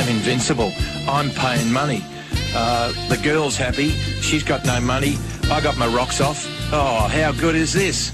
I'm invincible. I'm paying money. The girl's happy. She's got no money. I got my rocks off. Oh, how good is this?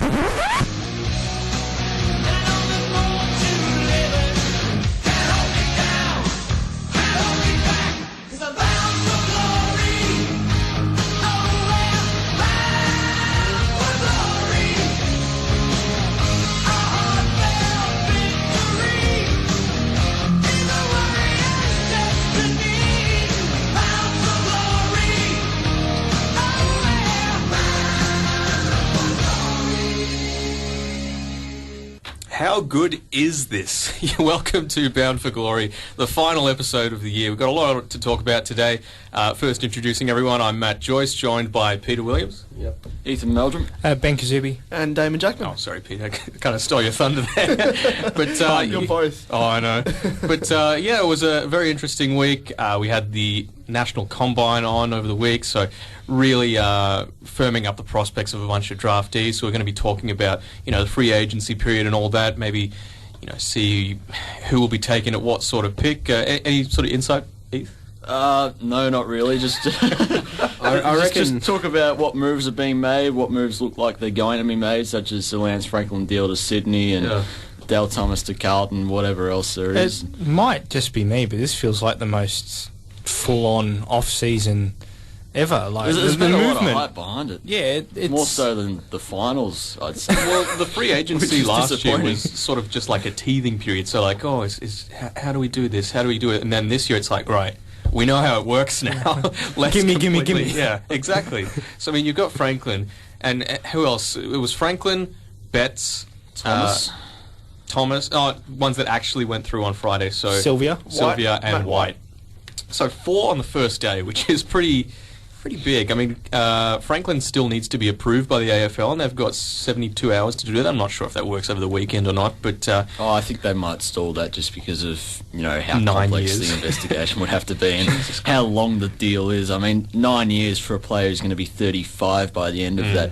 How good is this? Welcome to Bound for Glory, the final episode of the year. We've got a lot to talk about today. First, introducing everyone, I'm Matt Joyce, joined by Peter Williams. Yep. Ethan Meldrum. Ben Kazubi. And Damon Jackman. Oh, sorry, Peter. I kind of stole your thunder there. But you're both. Oh, I know. But, yeah, it was a very interesting week. We had the National Combine on over the week, so really firming up the prospects of a bunch of draftees. So we're going to be talking about, the free agency period and all that, maybe, see who will be taken at what sort of pick. Any sort of insight, Heath? No, not really. Just I reckon just talk about what moves are being made, what moves look like they're going to be made, such as the Lance Franklin deal to Sydney and Dale Thomas to Carlton, whatever else there is. It might just be me, but this feels like the most full-on off-season ever. Like There's the been a lot movement. of hype behind it. Yeah, it's more so than the finals, I'd say. Well, the free agency is last year disappointing. was sort of just like a teething period. So like, how do we do this? How do we do it? And then this year it's like, right, we know how it works now. Let's Gimme. Yeah, exactly. So, I mean, you've got Franklin, and who else? It was Franklin, Betts, Thomas, ones that actually went through on Friday. So Sylvia, and White. So 4 on the first day, which is pretty big. I mean, Franklin still needs to be approved by the AFL, and they've got 72 hours to do that. I'm not sure if that works over the weekend or not, but I think they might stall that just because of how 9 complex years. the investigation would have to be and how long the deal is. I mean, 9 years for a player who's going to be 35 by the end of that.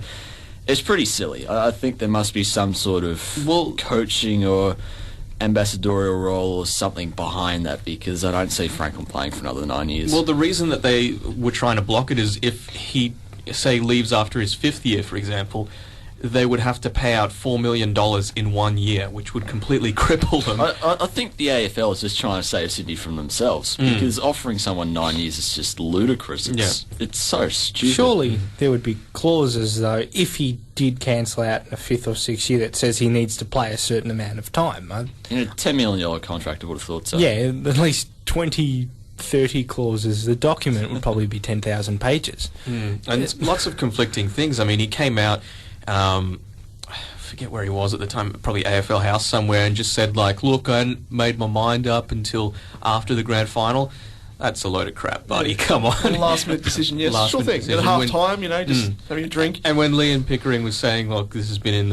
It's pretty silly. I think there must be some sort of coaching or ambassadorial role or something behind that, because I don't see Franklin playing for another 9 years. Well, the reason that they were trying to block it is if he, say, leaves after his 5th year, for example, they would have to pay out $4 million in 1 year, which would completely cripple them. I think the AFL is just trying to save Sydney from themselves, because offering someone 9 years is just ludicrous. It's so stupid. Surely there would be clauses, though, if he did cancel out in a 5th or 6th year that says he needs to play a certain amount of time. $10 million contract, I would have thought so. Yeah, at least 20, 30 clauses. The document would probably be 10,000 pages. And it's lots of conflicting things. I mean, he came out, I forget where he was at the time, probably AFL House somewhere, and just said, like, look, I hadn't made my mind up until after the grand final. That's a load of crap, buddy. Come on. Last-minute decision, yes. Last Sure minute thing. decision. At half-time, just having a drink. And when Liam Pickering was saying, look, this has been in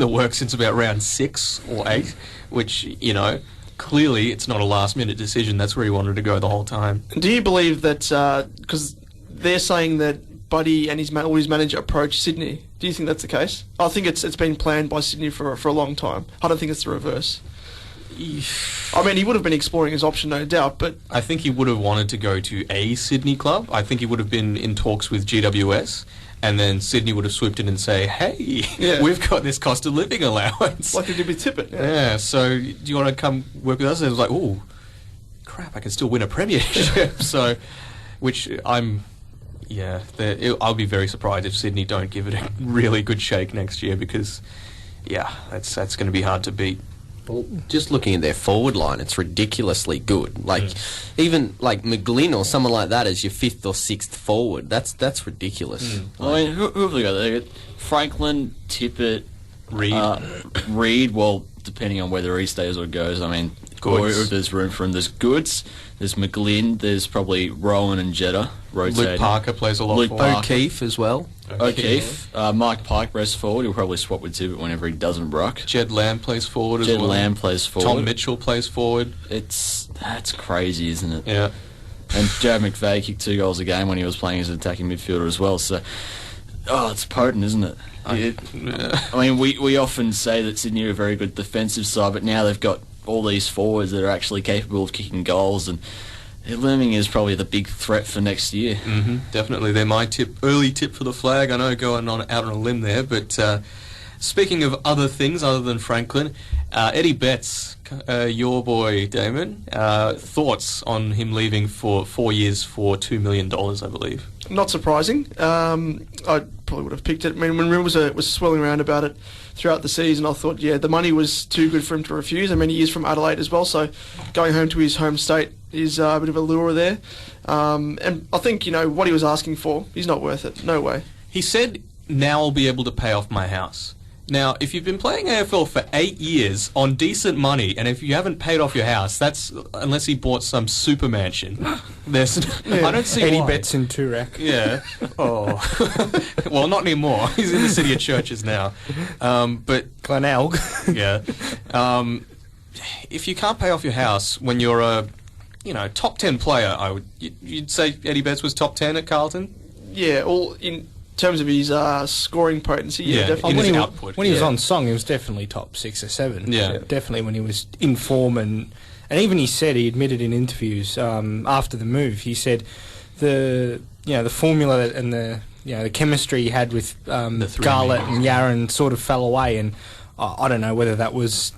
the works since about round 6 or 8, which, clearly it's not a last-minute decision. That's where he wanted to go the whole time. Do you believe that, because they're saying that Buddy and his manager approached Sydney, do you think that's the case? I think it's been planned by Sydney for a long time. I don't think it's the reverse. I mean, he would have been exploring his option, no doubt, but I think he would have wanted to go to a Sydney club. I think he would have been in talks with GWS, and then Sydney would have swooped in and say, hey, we've got this cost of living allowance. like he did with Tippett. Yeah, so do you want to come work with us? And it was like, oh, crap, I can still win a premiership. So, which I'll be very surprised if Sydney don't give it a really good shake next year, because, that's going to be hard to beat. Well, just looking at their forward line, it's ridiculously good. Like, even like McGlynn or someone like that as your 5th or 6th forward, that's ridiculous. I mean, who have they got? They got Franklin, Tippett, Reid. Well, depending on whether he stays or goes. I mean, Goods. Or if there's room for him. There's Goods, there's McGlynn, there's probably Rowan and Jetta rotating. Luke Parker plays a lot for him. O'Keefe as well. O'Keefe. Mike Pike rests forward. He'll probably swap with Tippett whenever he doesn't ruck. Jed Lamb plays forward as well. Jed Lamb plays forward. Tom Mitchell plays forward. That's crazy, isn't it? Yeah. And Jared McVeigh kicked 2 goals a game when he was playing as an attacking midfielder as well. So, it's potent, isn't it? I mean, we often say that Sydney are a very good defensive side, but now they've got all these forwards that are actually capable of kicking goals, and Looming is probably the big threat for next year. Definitely, they're my early tip for the flag. I know going out on a limb there, but speaking of other things other than Franklin, Eddie Betts, your boy Damon, thoughts on him leaving for 4 years for $2 million, I believe. Not surprising. I probably would have picked it. I mean, when rumours was swirling around about it throughout the season, I thought, the money was too good for him to refuse. I mean, he is from Adelaide as well, so going home to his home state is a bit of a lure there. And I think, what he was asking for, he's not worth it. No way. He said, now I'll be able to pay off my house. Now, if you've been playing AFL for 8 years on decent money, and if you haven't paid off your house, that's unless he bought some super mansion. I don't see Eddie why. Betts in Toorak. Yeah. Oh. Well, not anymore. He's in the city of churches now. But Glenelg. yeah. If you can't pay off your house when you're a, top 10 player, you'd say Eddie Betts was top 10 at Carlton? Yeah, all in terms of his scoring potency, definitely. in his output. When he was on song, he was definitely top 6 or 7. Yeah. Definitely when he was in form, and even he admitted in interviews after the move, he said the formula and the chemistry he had with Garlett and Yaron sort of fell away, and I don't know whether that was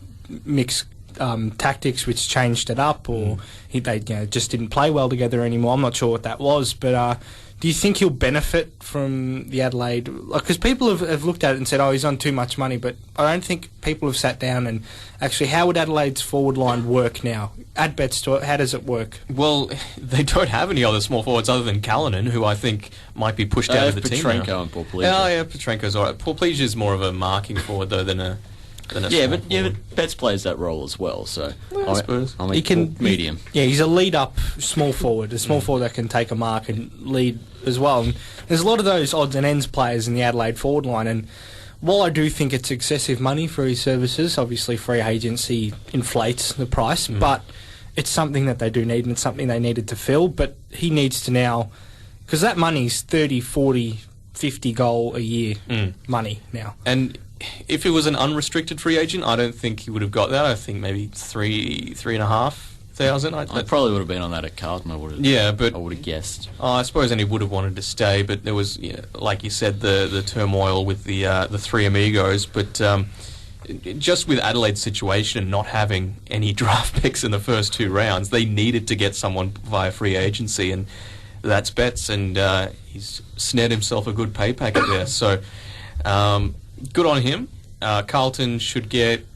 mixed tactics which changed it up, or they just didn't play well together anymore. I'm not sure what that was, but do you think he'll benefit from the Adelaide? Because people have looked at it and said, he's on too much money, but I don't think people have sat down and actually, how would Adelaide's forward line work now? Add Betts to it, how does it work? Well, they don't have any other small forwards other than Callanan, who I think might be pushed out of the team now. Petrenko and Porplegia. Oh, yeah, Petrenko's all right. Porplegia's more of a marking forward, though, than a but Betts plays that role as well, so I suppose. I mean, He can medium. He's a lead-up small forward, a small forward that can take a mark and lead as well. And there's a lot of those odds and ends players in the Adelaide forward line, and while I do think it's excessive money for his services, obviously free agency inflates the price, but it's something that they do need, and it's something they needed to fill. But he needs to now, because that money's 30, 40, 50 goal a year money now. And if he was an unrestricted free agent, I don't think he would have got that. I think maybe 3,500. I probably would have been on that at Carlton. I would have guessed. I suppose, and he would have wanted to stay, but there was, like you said, the turmoil with the three amigos. But just with Adelaide's situation and not having any draft picks in the first 2 rounds, they needed to get someone via free agency, and that's Betts, and he's snared himself a good pay packet there. So good on him. Carlton should get...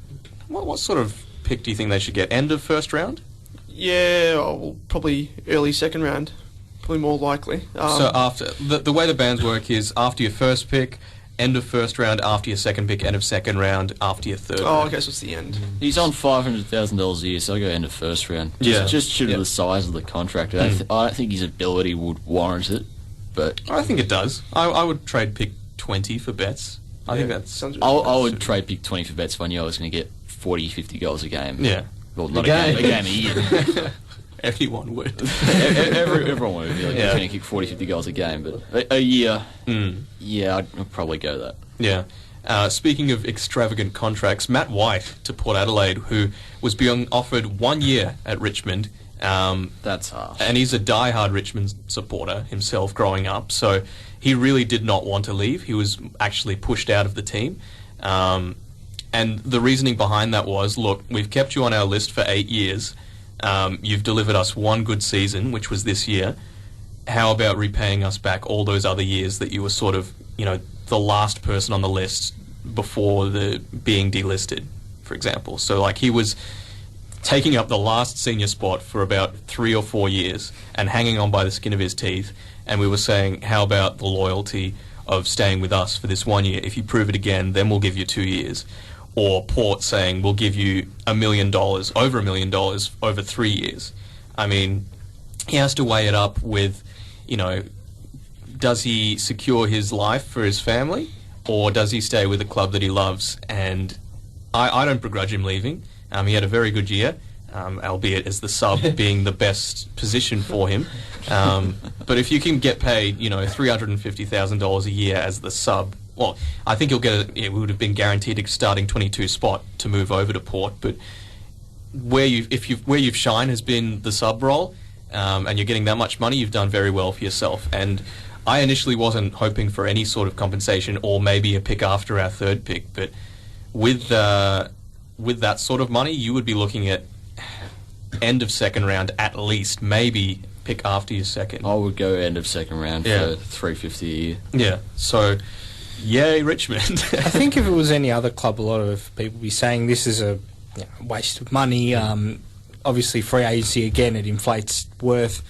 What sort of pick do you think they should get? End of first round? Yeah, probably early second round. Probably more likely. So after... The way the bands work is after your first pick, end of first round, after your second pick, end of second round, after your third round. Okay, so it's the end. He's on $500,000 a year, so I'll go end of first round. Just due to the size of the contract. I don't think his ability would warrant it, but... I think it does. I would trade pick 20 for Betts. I think that sounds. I would trade pick 20 for Betts if I knew I was going to get 40, 50 goals a game. Yeah. Well, not a game a year. Everyone would. Everyone would. Like, you're going to kick 40, 50 goals a game, but a year, I'd probably go that. Yeah. Speaking of extravagant contracts, Matt White to Port Adelaide, who was being offered 1 year at Richmond. That's harsh. And he's a diehard Richmond supporter himself growing up, so he really did not want to leave. He was actually pushed out of the team. And the reasoning behind that was, look, we've kept you on our list for 8 years. You've delivered us one good season, which was this year. How about repaying us back all those other years that you were sort of, the last person on the list before the being delisted, for example. So, he was taking up the last senior spot for about 3 or 4 years and hanging on by the skin of his teeth. And we were saying, how about the loyalty of staying with us for this 1 year? If you prove it again, then we'll give you 2 years. Or Port saying, we'll give you $1 million, over $1 million, over 3 years. I mean, he has to weigh it up with, does he secure his life for his family, or does he stay with a club that he loves? And I don't begrudge him leaving. He had a very good year, albeit as the sub being the best position for him. But if you can get paid, $350,000 a year as the sub, well, I think he'll get it would have been guaranteed a starting 22 spot to move over to Port. But where you've shined has been the sub role. and you're getting that much money, you've done very well for yourself. And I initially wasn't hoping for any sort of compensation or maybe a pick after our third pick, but with that sort of money, you would be looking at end of second round at least, maybe pick after your second. I would go end of second round for $350 a year. Yeah, so yay Richmond. I think if it was any other club, a lot of people would be saying this is a waste of money. Obviously, free agency, again, it inflates worth.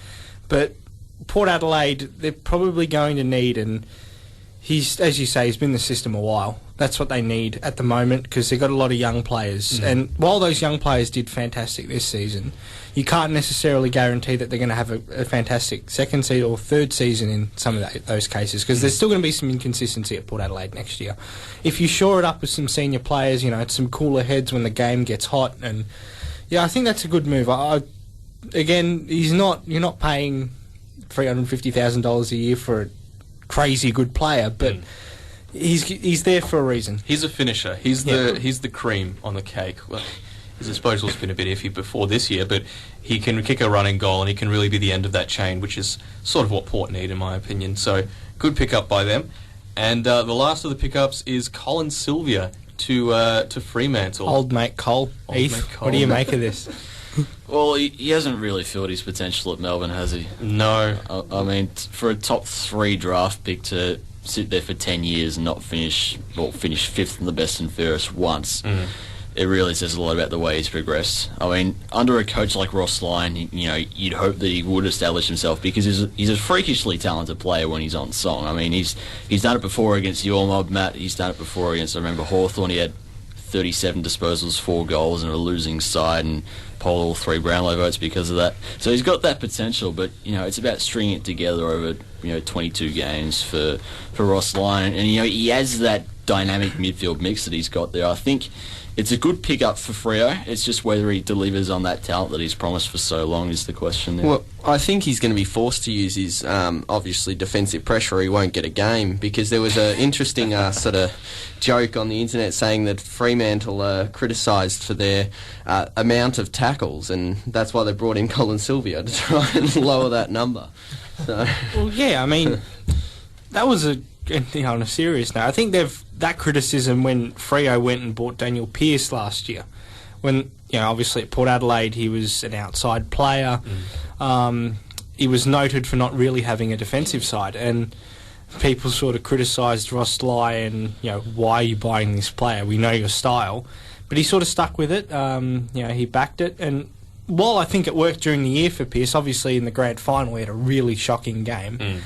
But Port Adelaide, they're probably going to need, and he's, as you say, he's been in the system a while. That's what they need at the moment because they've got a lot of young players. And while those young players did fantastic this season, you can't necessarily guarantee that they're going to have a fantastic second season or third season in some of those cases because there's still going to be some inconsistency at Port Adelaide next year. If you shore it up with some senior players, it's some cooler heads when the game gets hot. And yeah, I think that's a good move. Again, you're not paying $350,000 a year for a crazy good player, but he's there for a reason. He's a finisher. He's the cream on the cake. Well, his disposal's been a bit iffy before this year, but he can kick a running goal and he can really be the end of that chain, which is sort of what Port need, in my opinion. So good pickup by them. And the last of the pickups is Colin Sylvia to Fremantle. Old mate Cole. Heath, what do you make of this? Well, he hasn't really filled his potential at Melbourne, has he? No. I mean, for a top 3 draft pick to sit there for 10 years and not finish 5th in the best and fairest once, it really says a lot about the way he's progressed. I mean, under a coach like Ross Lyon, you'd hope that he would establish himself because he's a freakishly talented player when he's on song. I mean, he's done it before against your mob, Matt. He's done it before against, I remember, Hawthorn. He had 37 disposals, 4 goals, and a losing side, and polled all 3 Brownlow votes because of that. So he's got that potential, but it's about stringing it together over 22 games for Ross Lyon, and he has that dynamic midfield mix that he's got there. I think it's a good pickup for Freo. It's just whether he delivers on that talent that he's promised for so long is the question there. Well, I think he's going to be forced to use his, obviously, defensive pressure or he won't get a game because there was an interesting sort of joke on the internet saying that Fremantle are criticised for their amount of tackles and that's why they brought in Colin Sylvia to try and lower that number. So. Well, yeah, I mean, that was on a serious note. I think that criticism when Freo went and bought Daniel Pearce last year, when obviously at Port Adelaide he was an outside player. He was noted for not really having a defensive side, and people sort of criticised Ross Lyon. Why are you buying this player? We know your style, but he sort of stuck with it. He backed it, and while I think it worked during the year for Pearce, obviously in the grand final he had a really shocking game,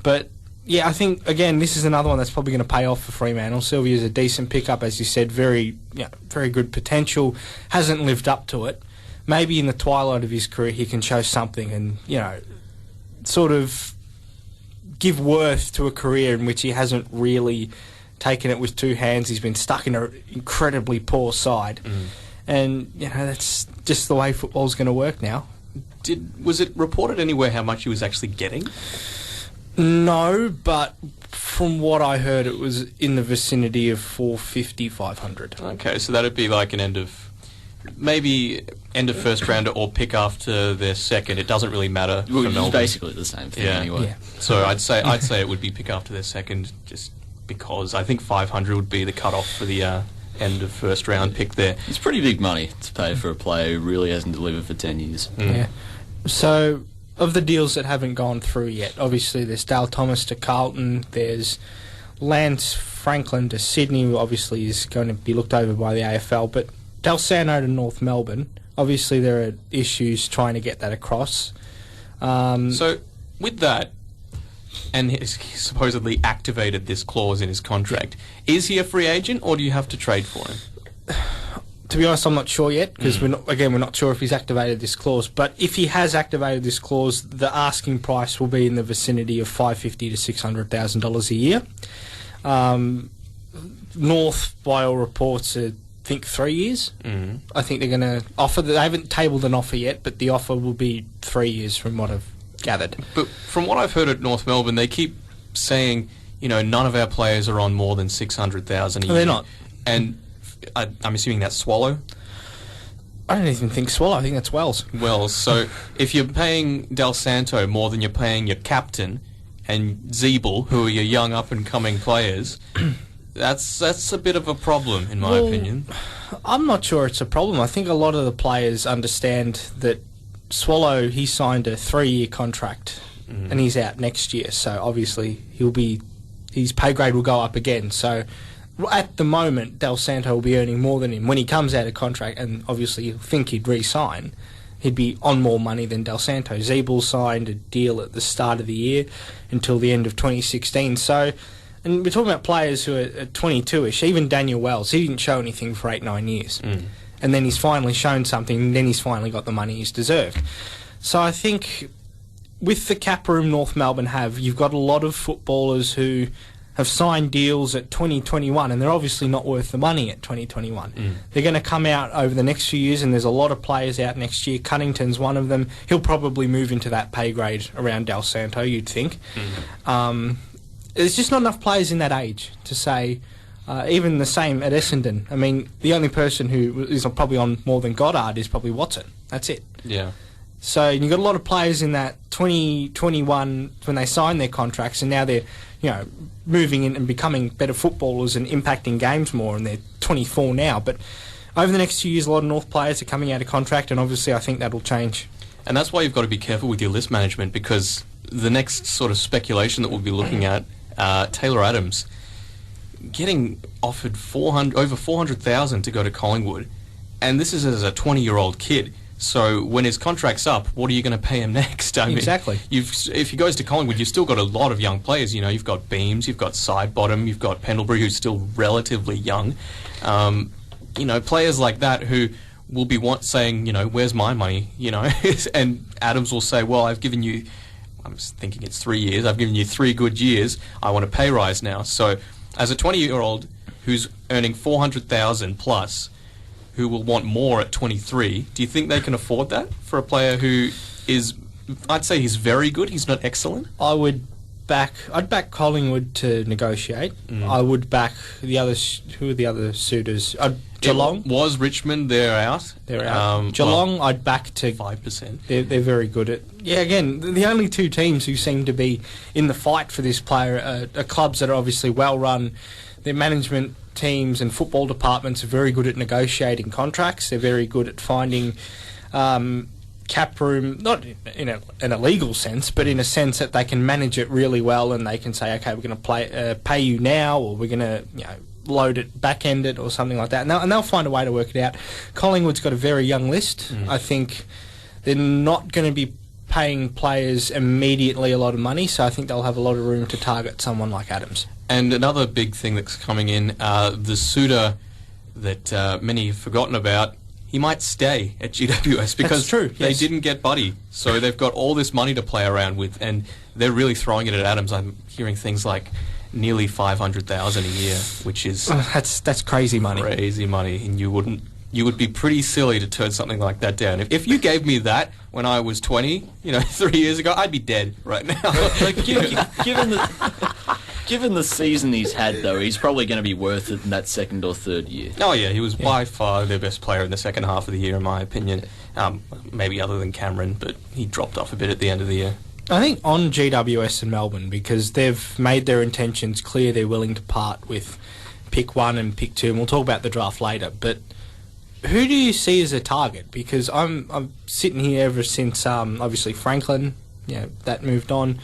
but. Yeah, I think, again, this is another one that's probably going to pay off for Fremantle. Sylvia's a decent pickup, as you said, very good potential, hasn't lived up to it. Maybe in the twilight of his career he can show something and, sort of give worth to a career in which he hasn't really taken it with 2 hands. He's been stuck in an incredibly poor side. And, that's just the way football's going to work now. Was it reported anywhere how much he was actually getting? No, but from what I heard, it was in the vicinity of 450, 500. Okay, so that'd be like an end of first rounder or pick after their second. It doesn't really matter for Melbourne. It's basically the same thing anyway. Yeah. So I'd say it would be pick after their second, just because I think 500 would be the cutoff for the end of first round pick there. It's pretty big money to pay for a player who really hasn't delivered for 10 years. Yeah. So. Of the deals that haven't gone through yet, obviously there's Dale Thomas to Carlton, there's Lance Franklin to Sydney, who obviously is going to be looked over by the AFL, but Del Sano to North Melbourne, obviously there are issues trying to get that across. So, with that, and he supposedly activated this clause in his contract, is he a free agent or do you have to trade for him? To be honest, I'm not sure yet, because we're not sure if he's activated this clause. But if he has activated this clause, the asking price will be in the vicinity of $550,000 to $600,000 a year. North, by all reports, I think 3 years. I think they're going to offer. They haven't tabled an offer yet, but the offer will be 3 years, from what I've gathered. But from what I've heard at North Melbourne, they keep saying, none of our players are on more than $600,000 a year. They're not, and I'm assuming that's Swallow? I don't even think Swallow. I think that's Wells. Wells. So if you're paying Del Santo more than you're paying your captain and Zeeble, who are your young up-and-coming players, that's a bit of a problem, in my opinion. I'm not sure it's a problem. I think a lot of the players understand that Swallow, he signed a 3-year contract and he's out next year. So obviously his pay grade will go up again. So at the moment, Del Santo will be earning more than him. When he comes out of contract, and obviously you'll think he'd re-sign, he'd be on more money than Del Santo. Zeeble signed a deal at the start of the year until the end of 2016. So, and we're talking about players who are 22-ish. Even Daniel Wells, he didn't show anything for 8-9 years. And then he's finally shown something, and then he's finally got the money he's deserved. So I think with the cap room North Melbourne have, you've got a lot of footballers who have signed deals at 2021, and they're obviously not worth the money at 2021. They're going to come out over the next few years, and there's a lot of players out next year. Cunnington's one of them. He'll probably move into that pay grade around Del Santo, you'd think. There's just not enough players in that age to say, even the same at Essendon. I mean, the only person who is probably on more than Goddard is probably Watson. That's it. Yeah. So you've got a lot of players in that 2021 when they sign their contracts, and now they're, moving in and becoming better footballers and impacting games more, and they're 24 now. But over the next few years, a lot of North players are coming out of contract, and obviously I think that'll change. And that's why you've got to be careful with your list management, because the next sort of speculation that we'll be looking at, Taylor Adams getting offered over 400,000 to go to Collingwood, and this is as a 20-year-old kid. So when his contract's up, what are you going to pay him next? Exactly. If he goes to Collingwood, you've still got a lot of young players. You've got Beams, you've got Sidebottom, you've got Pendlebury, who's still relatively young. Players like that who will be saying, where's my money? And Adams will say, well, I've given you, I'm thinking it's 3 years, I've given you 3 good years, I want a pay rise now. So as a 20-year-old who's earning 400,000 plus, who will want more at 23, do you think they can afford that for a player who is, I'd say he's very good, he's not excellent? I'd back Collingwood to negotiate. I would back the others. Who are the other suitors? Geelong? It was Richmond, they're out. Geelong, I'd back to 5%. They're very good at... Yeah, again, the only two teams who seem to be in the fight for this player are clubs that are obviously well run. Their management teams and football departments are very good at negotiating contracts. They're very good at finding cap room, not in a legal sense, but in a sense that they can manage it really well, and they can say, okay, we're going to pay you now, or we're going to load it, back end it, or something like that. And they'll find a way to work it out. Collingwood's got a very young list. I think they're not going to be paying players immediately a lot of money, so I think they'll have a lot of room to target someone like Adams. And another big thing that's coming in, the suitor that many have forgotten about, he might stay at GWS because That's true, they yes. didn't get Buddy. So they've got all this money to play around with, and they're really throwing it at Adams. I'm hearing things like nearly 500,000 a year, which is that's crazy money. Crazy money, and you would be pretty silly to turn something like that down. If you gave me that when I was 20, 3 years ago, I'd be dead right now. Given the season he's had, though, he's probably going to be worth it in that second or third year. Oh, yeah, he was by far their best player in the second half of the year, in my opinion. Maybe other than Cameron, but he dropped off a bit at the end of the year. I think on GWS and Melbourne, because they've made their intentions clear, they're willing to part with pick 1 and pick 2, and we'll talk about the draft later, but who do you see as a target? Because I'm sitting here ever since, obviously, Franklin, that moved on.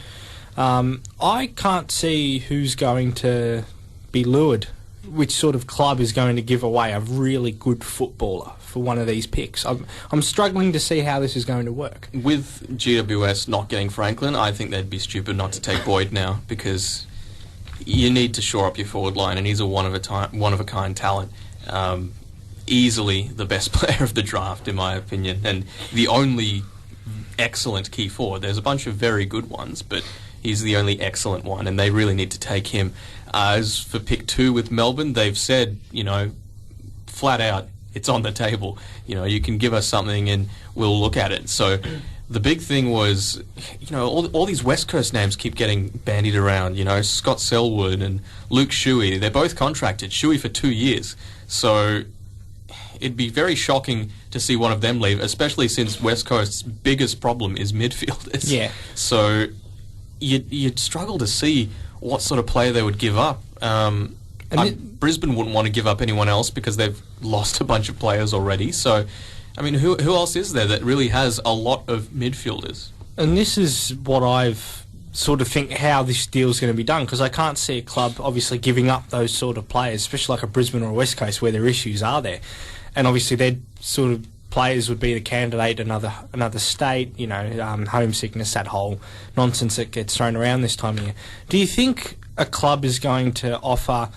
I can't see who's going to be lured, which sort of club is going to give away a really good footballer for one of these picks. I'm struggling to see how this is going to work. With GWS not getting Franklin, I think they'd be stupid not to take Boyd now, because you need to shore up your forward line, and he's a one-of-a-kind talent. Easily the best player of the draft, in my opinion, and the only excellent key forward. There's a bunch of very good ones, but he's the only excellent one, and they really need to take him. As for pick 2 with Melbourne, they've said, flat out, it's on the table. You can give us something and we'll look at it. So the big thing was, all these West Coast names keep getting bandied around. Scott Selwood and Luke Shuey, they're both contracted. Shuey for 2 years. So it'd be very shocking to see one of them leave, especially since West Coast's biggest problem is midfielders. Yeah. So you'd struggle to see what sort of player they would give up. Brisbane wouldn't want to give up anyone else because they've lost a bunch of players already. So, I mean, who else is there that really has a lot of midfielders? And this is what I've sort of think how this deal's going to be done, because I can't see a club obviously giving up those sort of players, especially like a Brisbane or a West Coast where their issues are there. And obviously their sort of players would be the candidate, another state, homesickness, that whole nonsense that gets thrown around this time of year. Do you think a club is going to offer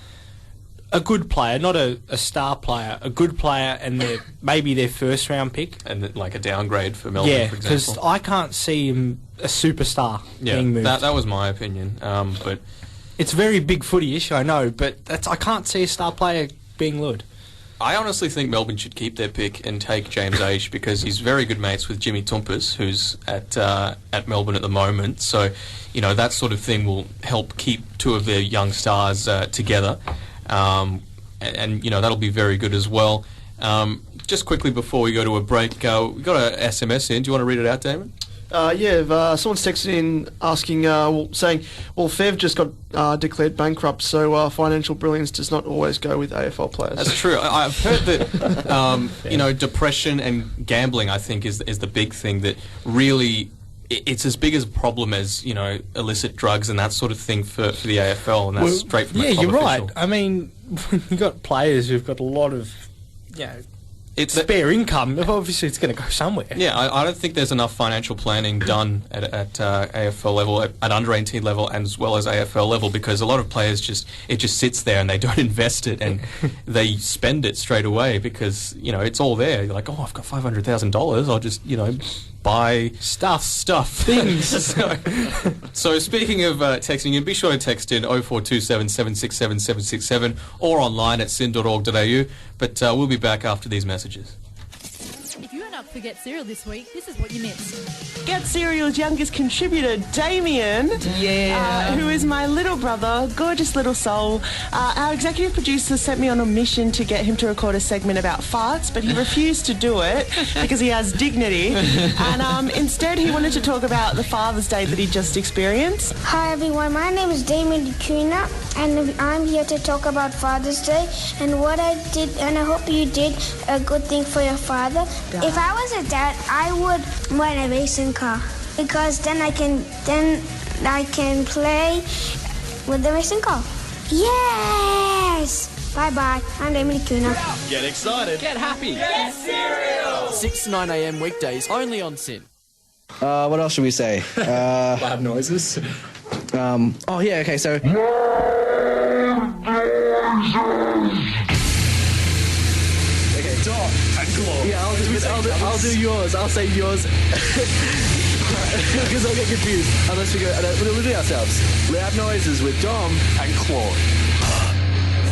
a good player, not a star player, a good player, and maybe their first round pick, and like a downgrade for Melbourne, for example? Yeah, because I can't see him a superstar being moved. That was my opinion. But it's a very big footy issue, I know, but I can't see a star player being lured. I honestly think Melbourne should keep their pick and take James Age because he's very good mates with Jimmy Toumpas, who's at Melbourne at the moment. So, that sort of thing will help keep two of their young stars together. And that'll be very good as well. Just quickly before we go to a break, we got an SMS in. Do you want to read it out, Damon? Someone's texted in asking, saying, Fev just got declared bankrupt, so financial brilliance does not always go with AFL players. That's true. I've heard that, depression and gambling, I think, is the big thing that really... It's as big as a problem as, illicit drugs and that sort of thing for the AFL, and that's straight from a club you're official. right. I mean, when you've got players who've got a lot of, it's spare income, obviously it's going to go somewhere. Yeah, I don't think there's enough financial planning done at AFL level, at under-18 level, and as well as AFL level, because a lot of players just sits there and they don't invest it and they spend it straight away because, it's all there. You're like, I've got $500,000, I'll just, buy stuff, things. So speaking of texting in, be sure to text in 0427 767 767 or online at sin.org.au. But we'll be back after these messages. If you went up for Get Cereal this week, this is what you missed. Get Cereal's youngest contributor, Damien, who is my little brother, gorgeous little soul. Our executive producer sent me on a mission to get him to record a segment about farts, but he refused to do it because he has dignity. And instead, he wanted to talk about the Father's Day that he just experienced. Hi everyone, my name is Damien Kuna, and I'm here to talk about Father's Day and what I did, and I hope you did a good thing for your father. If I was a dad, I would rent a racing car because then I can play with the racing car. Yes! Bye-bye. I'm Damien Kuna. Get excited. Get happy. Get Cereal! 6 to 9 a.m. weekdays, only on Sin. What else should we say? Loud noises. Okay, so... Yeah, I'll do yours. I'll say yours. Because I'll get confused. Unless we go... We'll do ourselves. Loud noises with Dom and Claude.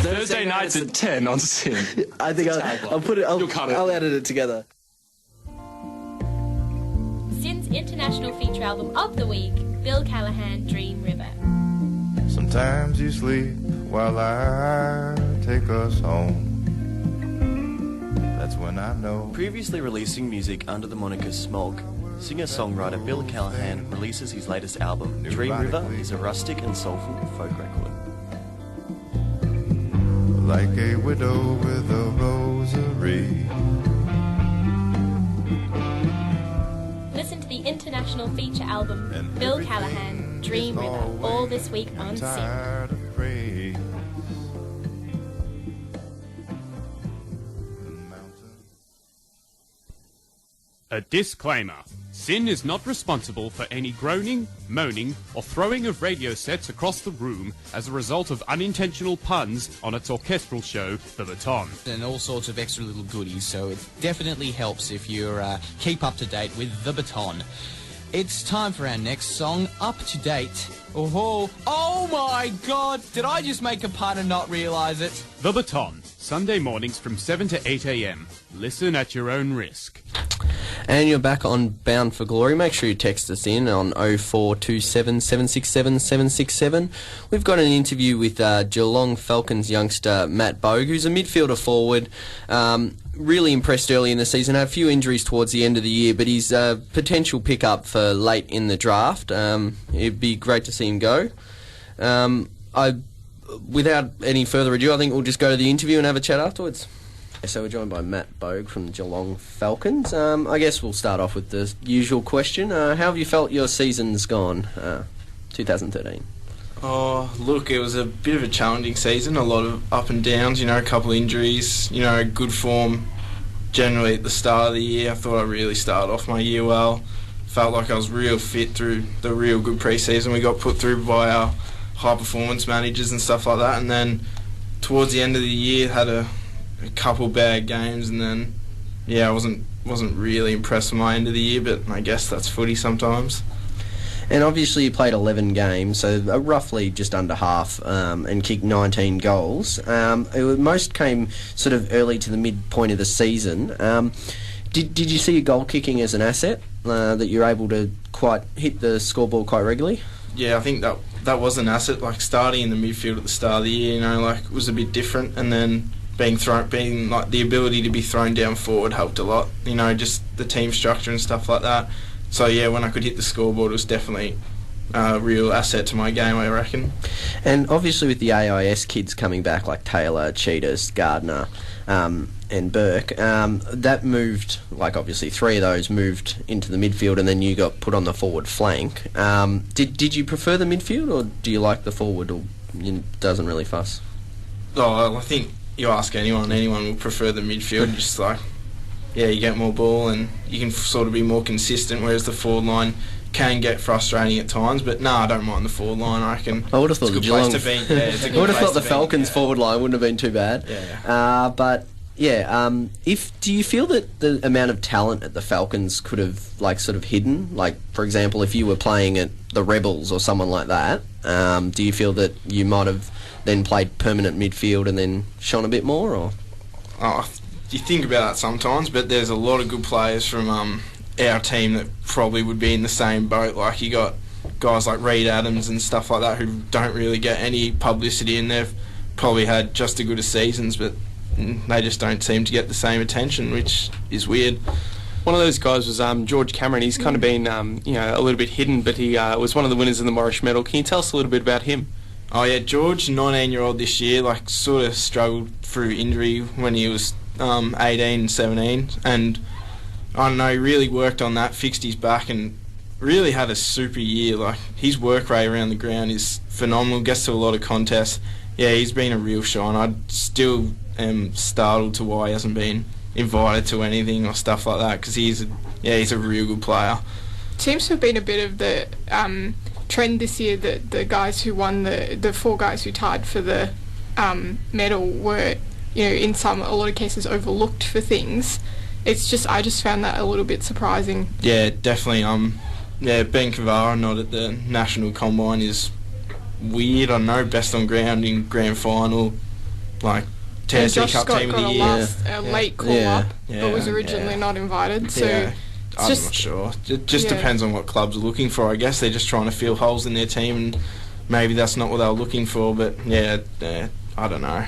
Thursday nights at 10 on Sin. I think I'll put it... I'll edit it together. Sin's international feature album of the week, Bill Callahan, Dream River. Sometimes you sleep while I take us home. That's when I know. Previously releasing music under the moniker Smog, singer-songwriter Bill Callahan releases his latest album. Dream River is a rustic and soulful folk record. Like a widow with a rosary. Listen to the international feature album, Bill Callahan, Dream River, all this week on Sin. A disclaimer. Sin is not responsible for any groaning, moaning, or throwing of radio sets across the room as a result of unintentional puns on its orchestral show, The Baton. And all sorts of extra little goodies, so it definitely helps if you keep up to date with The Baton. It's time for our next song, Up to Date. Oh my God! Did I just make a pun and not realise it? The Baton, Sunday mornings from 7 to 8 a.m. Listen at your own risk. And you're back on Bound for Glory. Make sure you text us in on 0427 767 767. We've got an interview with Geelong Falcons youngster Matt Boag, who's a midfielder forward. Really impressed early in the season. Had a few injuries towards the end of the year, but he's a potential pickup for late in the draft. It'd be great to see him go. Without any further ado, I think we'll just go to the interview and have a chat afterwards. So we're joined by Matt Boag from the Geelong Falcons. I guess we'll start off with the usual question. How have you felt your season's gone, 2013? Oh, look, it was a bit of a challenging season, a lot of up and downs, a couple of injuries, good form generally at the start of the year. I thought I really started off my year well. Felt like I was real fit through the real good pre-season we got put through by our high-performance managers and stuff like that, and then towards the end of the year had a couple bad games, and then, I wasn't really impressed with my end of the year, but I guess that's footy sometimes. And obviously you played 11 games, so roughly just under half, and kicked 19 goals. Most came sort of early to the midpoint of the season. Did you see your goal kicking as an asset, that you're able to quite hit the scoreboard quite regularly? Yeah, I think that was an asset, like starting in the midfield at the start of the year, it was a bit different, and then being like the ability to be thrown down forward helped a lot, just the team structure and stuff like that. So yeah, when I could hit the scoreboard, it was definitely a real asset to my game, I reckon. And obviously with the AIS kids coming back, like Taylor, Cheetahs, Gardner, and Burke, that moved, like obviously three of those moved into the midfield, and then you got put on the forward flank. Did you prefer the midfield, or do you like the forward, or it doesn't really fuss? Oh, I think you ask anyone will prefer the midfield. Just like, you get more ball and you can sort of be more consistent, whereas the forward line can get frustrating at times. But I don't mind the forward line. I reckon I would have thought it's a good place to be. Yeah, it's a good I would have thought the place to be, Falcons forward line wouldn't have been too bad. Yeah. Do you feel that the amount of talent at the Falcons could have sort of hidden? Like, for example, if you were playing at the Rebels or someone like that, do you feel that you might have then played permanent midfield and then shone a bit more, or? Oh, you think about that sometimes, but there's a lot of good players from our team that probably would be in the same boat. Like, you got guys like Reed Adams and stuff like that who don't really get any publicity, and they've probably had just as good as seasons, but they just don't seem to get the same attention, which is weird. One of those guys was George Cameron. He's kind of been a little bit hidden, but he was one of the winners of the Morris Medal. Can you tell us a little bit about him? Oh yeah, George, 19-year-old this year, sort of struggled through injury when he was 18 and 17, and I don't know, he really worked on that, fixed his back, and really had a super year. His work rate around the ground is phenomenal, gets to a lot of contests. Yeah, he's been a real shine. I still am startled to why he hasn't been invited to anything or stuff like that, because he's a real good player. Seems to have been a bit of the trend this year that the guys who won, the four guys who tied for the medal were, in a lot of cases overlooked for things. I just found that a little bit surprising. Yeah, definitely. Ben Cavara not at the National Combine is weird. I don't know, best on ground in grand final, TSC Cup Team of the Year. A late call-up, but was originally not invited. So I'm not sure. It just depends on what clubs are looking for, I guess. They're just trying to fill holes in their team, and maybe that's not what they were looking for, but I don't know.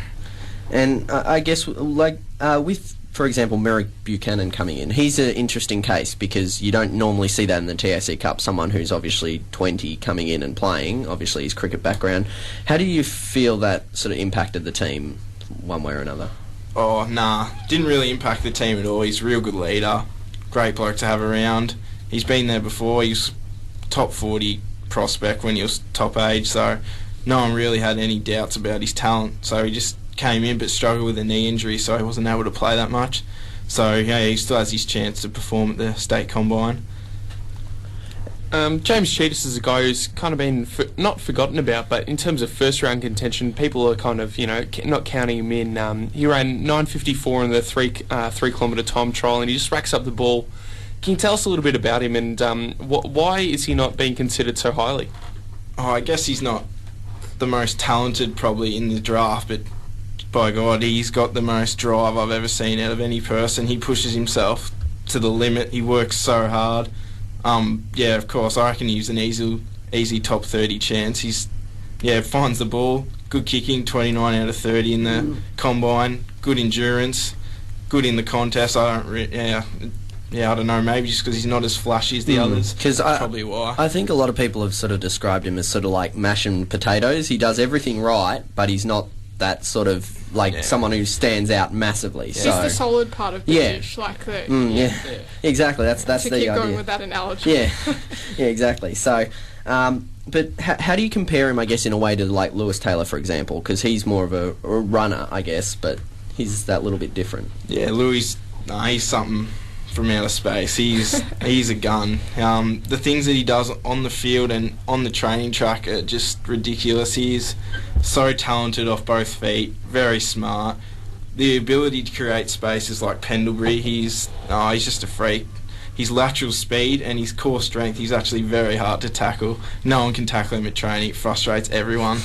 And I guess, with, for example, Merrick Buchanan coming in, he's an interesting case because you don't normally see that in the TSC Cup, someone who's obviously 20 coming in and playing, obviously his cricket background. How do you feel that sort of impacted the team one way or another? Oh, didn't really impact the team at all. He's a real good leader, great bloke to have around. He's been there before. He's top 40 prospect when he was top age, so no one really had any doubts about his talent. So he just came in but struggled with a knee injury, so he wasn't able to play that much. So he still has his chance to perform at the state combine. James Cheetahs is a guy who's kind of been not forgotten about, but in terms of first round contention, people are kind of not counting him in. He ran 9.54 in the 3 kilometre time trial, and he just racks up the ball. Can you tell us a little bit about him, and why is he not being considered so highly? Oh, I guess he's not the most talented probably in the draft, but by God, he's got the most drive I've ever seen out of any person. He pushes himself to the limit. He works so hard. Yeah, of course, I reckon he's an easy top 30 chance. He's finds the ball, good kicking, 29 out of 30 in the combine, good endurance, good in the contest. I don't know, maybe just because he's not as flashy as the others. Because probably why. I think a lot of people have sort of described him as sort of like mashing potatoes. He does everything right, but he's not that sort of like someone who stands out massively. He's So the solid part of the dish, like the exactly. That's to the keep idea. going with that analogy. Yeah, exactly. So, but how do you compare him, I guess, in a way to like Lewis Taylor, for example? Because he's more of a runner, I guess, but he's that little bit different. Yeah, Louis, he's something from outer space. He's a gun. The things that he does on the field and on the training track are just ridiculous. He's so talented off both feet, very smart. The ability to create space is like Pendlebury. He's just a freak. His lateral speed and his core strength, he's actually very hard to tackle. No one can tackle him at training. It frustrates everyone.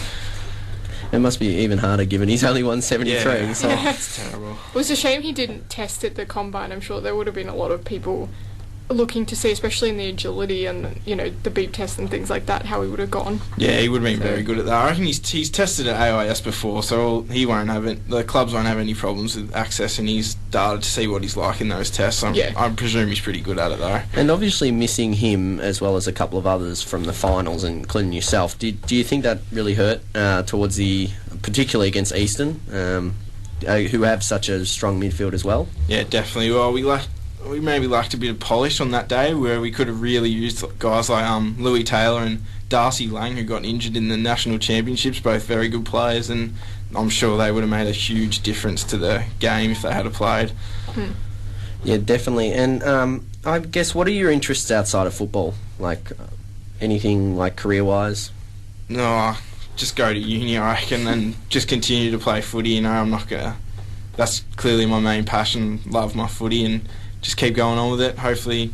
It must be even harder given he's only 173. Yeah. So. It's terrible. It was a shame he didn't test at the combine. I'm sure there would have been a lot of people looking to see, especially in the agility and the beep test and things like that, how he would have gone. Yeah, he would have been very good at that. I reckon he's tested at AIS before, so he won't have it. The clubs won't have any problems with accessing his data to see what he's like in those tests. I presume he's pretty good at it though. And obviously missing him as well as a couple of others from the finals, including yourself. Do you think that really hurt towards particularly against Eastern, who have such a strong midfield as well? Yeah, definitely. Well, we maybe lacked a bit of polish on that day where we could have really used guys like Louis Taylor and Darcy Lang, who got injured in the national championships, both very good players, and I'm sure they would have made a huge difference to the game if they had played. Yeah, definitely. And I guess, what are your interests outside of football? Like anything like career-wise? No, just go to uni, I reckon, and just continue to play footy. I'm not gonna. That's clearly my main passion. Love my footy and just keep going on with it. Hopefully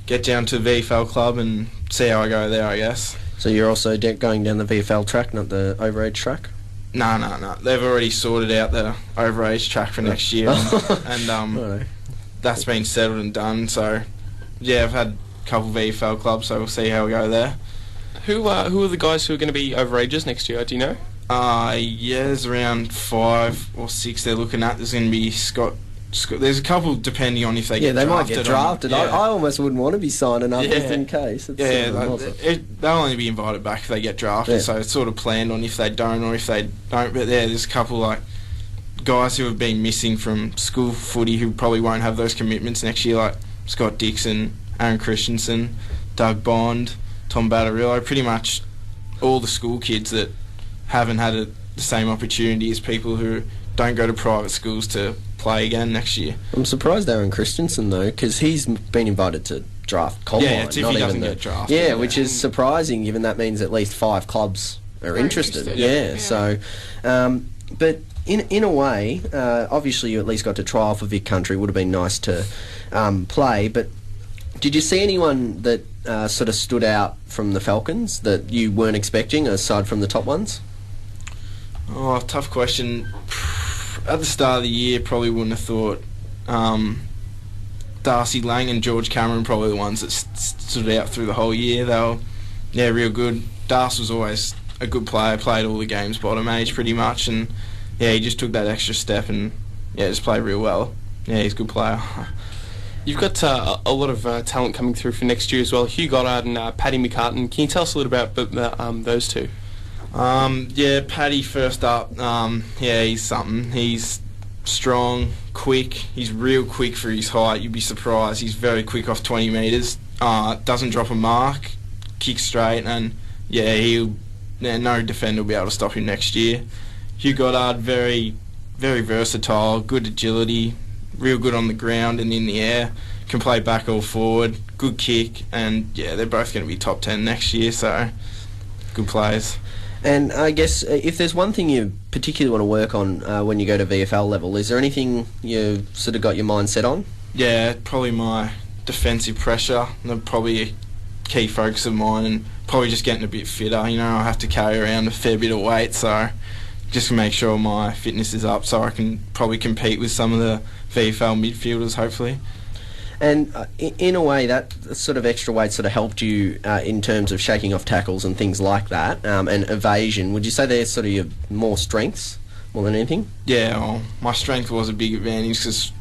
get down to VFL club and see how I go there, I guess. So you're also going down the VFL track, not the overage track? No. They've already sorted out the overage track for next year, and that's been settled and done. So yeah, I've had a couple VFL clubs, so we'll see how we go there. Who are the guys who are going to be overages next year? Do you know? There's around 5 or 6 they're looking at. There's going to be Scott. There's a couple depending on if they get drafted. Yeah, they might get drafted. I almost wouldn't want to be signing up just in case. They'll only be invited back if they get drafted, so it's sort of planned on if they don't or if they don't. But there's a couple like guys who have been missing from school footy who probably won't have those commitments next year, like Scott Dixon, Aaron Christensen, Doug Bond, Tom Battarillo, pretty much all the school kids that haven't had the same opportunity as people who don't go to private schools to play again next year. I'm surprised Aaron Christensen though, because he's been invited to draft combine. Yeah, if he doesn't get drafted. Yeah, which is surprising given that means at least 5 clubs are interested. Yeah, so, but in a way, obviously you at least got to trial for Vic Country. Would have been nice to play, but did you see anyone that sort of stood out from the Falcons that you weren't expecting aside from the top ones? Oh, tough question. At the start of the year, probably wouldn't have thought Darcy Lang and George Cameron probably the ones that stood out through the whole year. They were, real good. Darcy was always a good player, played all the games bottom age pretty much, and he just took that extra step and just played real well. Yeah, he's a good player. You've got a lot of talent coming through for next year as well. Hugh Goddard and Paddy McCartan. Can you tell us a little about those two? Paddy first up. He's something. He's strong, quick. He's real quick for his height. You'd be surprised. He's very quick off 20 metres. Doesn't drop a mark. Kicks straight, and no defender will be able to stop him next year. Hugh Goddard, very, very versatile. Good agility. Real good on the ground and in the air. Can play back or forward. Good kick, and they're both going to be top 10 next year. So good players. And I guess if there's one thing you particularly want to work on when you go to VFL level, is there anything you sort of got your mind set on? Yeah, probably my defensive pressure. That's probably a key focus of mine, and probably just getting a bit fitter. I have to carry around a fair bit of weight, so just to make sure my fitness is up so I can probably compete with some of the VFL midfielders, hopefully. And in a way, that sort of extra weight sort of helped you in terms of shaking off tackles and things like that, and evasion. Would you say they're sort of your more strengths more than anything? Yeah, well, my strength was a big advantage because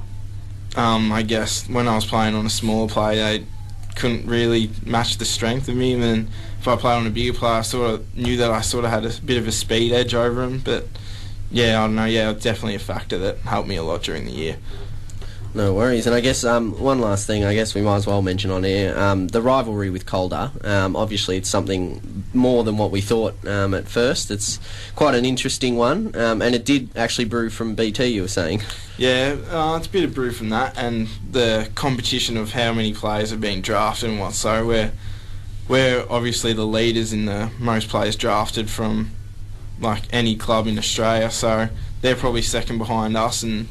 I guess when I was playing on a smaller player, they couldn't really match the strength of me. And then if I played on a bigger player, I sort of knew that I sort of had a bit of a speed edge over him. But yeah, I don't know. Yeah, definitely a factor that helped me a lot during the year. No worries. And I guess one last thing I guess we might as well mention on here, the rivalry with Calder. Obviously it's something more than what we thought at first. It's quite an interesting one, and it did actually brew from BT, you were saying. Yeah, it's a bit of brew from that, and the competition of how many players have been drafted and what. So we're obviously the leaders in the most players drafted from like any club in Australia, so they're probably second behind us, and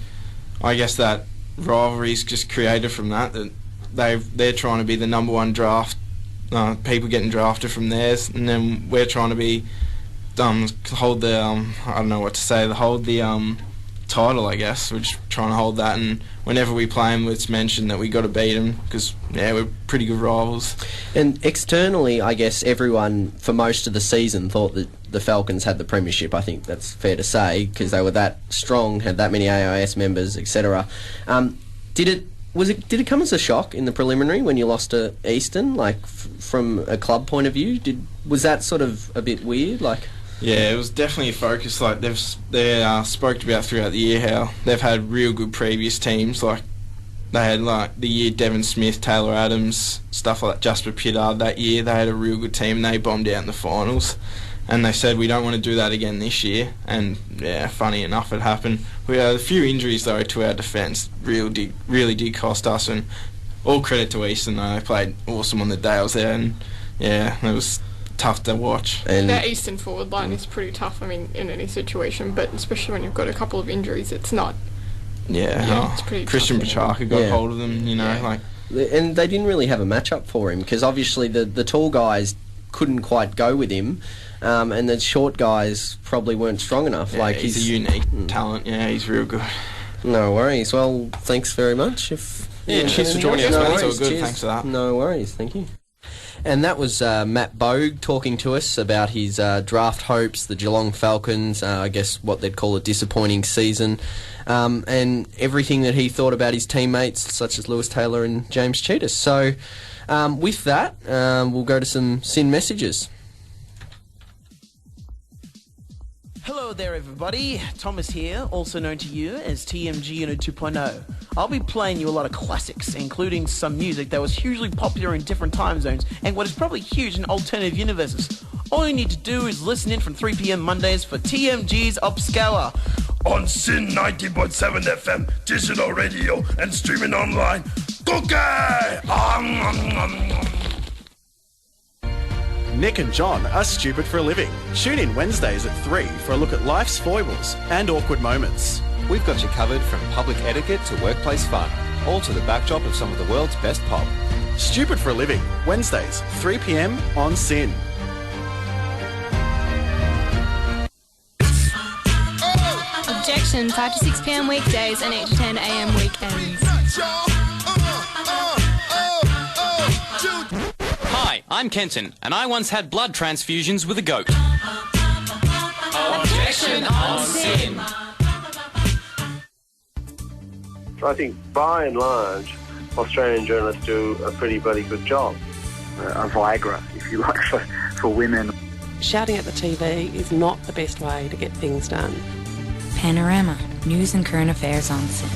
I guess that rivalries just created from that they're trying to be the number one draft, people getting drafted from theirs, and then we're trying to be hold the I don't know what to say, hold the title, I guess. We're just trying to hold that, and whenever we play them, it's mentioned that we got to beat them because we're pretty good rivals. And externally, I guess everyone for most of the season thought that the Falcons had the premiership. I think that's fair to say because they were that strong, had that many AIS members, etc. Did it come as a shock in the preliminary when you lost to Eastern? Like from a club point of view, was that sort of a bit weird? Like. Yeah, it was definitely a focus. Like they spoke about throughout the year how they've had real good previous teams. Like they had like the year Devon Smith, Taylor Adams, stuff like that, Jasper Pittard that year. They had a real good team and they bombed out in the finals. And they said we don't want to do that again this year. And yeah, funny enough, it happened. We had a few injuries though to our defence. Really did cost us. And all credit to Eastern though. They played awesome on the day I was there. And yeah, it was tough to watch. And that Eastern forward line is pretty tough, I mean, in any situation, but especially when you've got a couple of injuries, it's not. It's pretty Christian tough. Petrarca got hold of them, like. And they didn't really have a matchup for him because obviously the tall guys couldn't quite go with him, and the short guys probably weren't strong enough. Yeah, he's a unique talent. Yeah, he's real good. No worries. Well, thanks very much. Cheers for joining us, mate. It's all good. Cheers. Thanks for that. No worries. Thank you. And that was Matt Boag talking to us about his draft hopes, the Geelong Falcons, I guess what they'd call a disappointing season, and everything that he thought about his teammates, such as Lewis Taylor and James Cheetah. So with that, we'll go to some SYN messages. Hello there everybody, Thomas here, also known to you as TMG Unit 2.0. I'll be playing you a lot of classics, including some music that was hugely popular in different time zones and what is probably huge in alternative universes. All you need to do is listen in from 3 PM Mondays for TMG's Upscaler on SYN 90.7 FM, digital radio and streaming online. Cookie! Nick and John are stupid for a living. Tune in Wednesdays at 3 for a look at life's foibles and awkward moments. We've got you covered from public etiquette to workplace fun, all to the backdrop of some of the world's best pop. Stupid for a living, Wednesdays, 3 PM on SYN. Objection, 5 to 6 PM weekdays and 8 to 10 AM weekends. Hi, I'm Kenton, and I once had blood transfusions with a goat. Objection on SYN. So I think, by and large, Australian journalists do a pretty bloody good job. A Viagra, if you like, for women. Shouting at the TV is not the best way to get things done. Panorama, news and current affairs on SYN.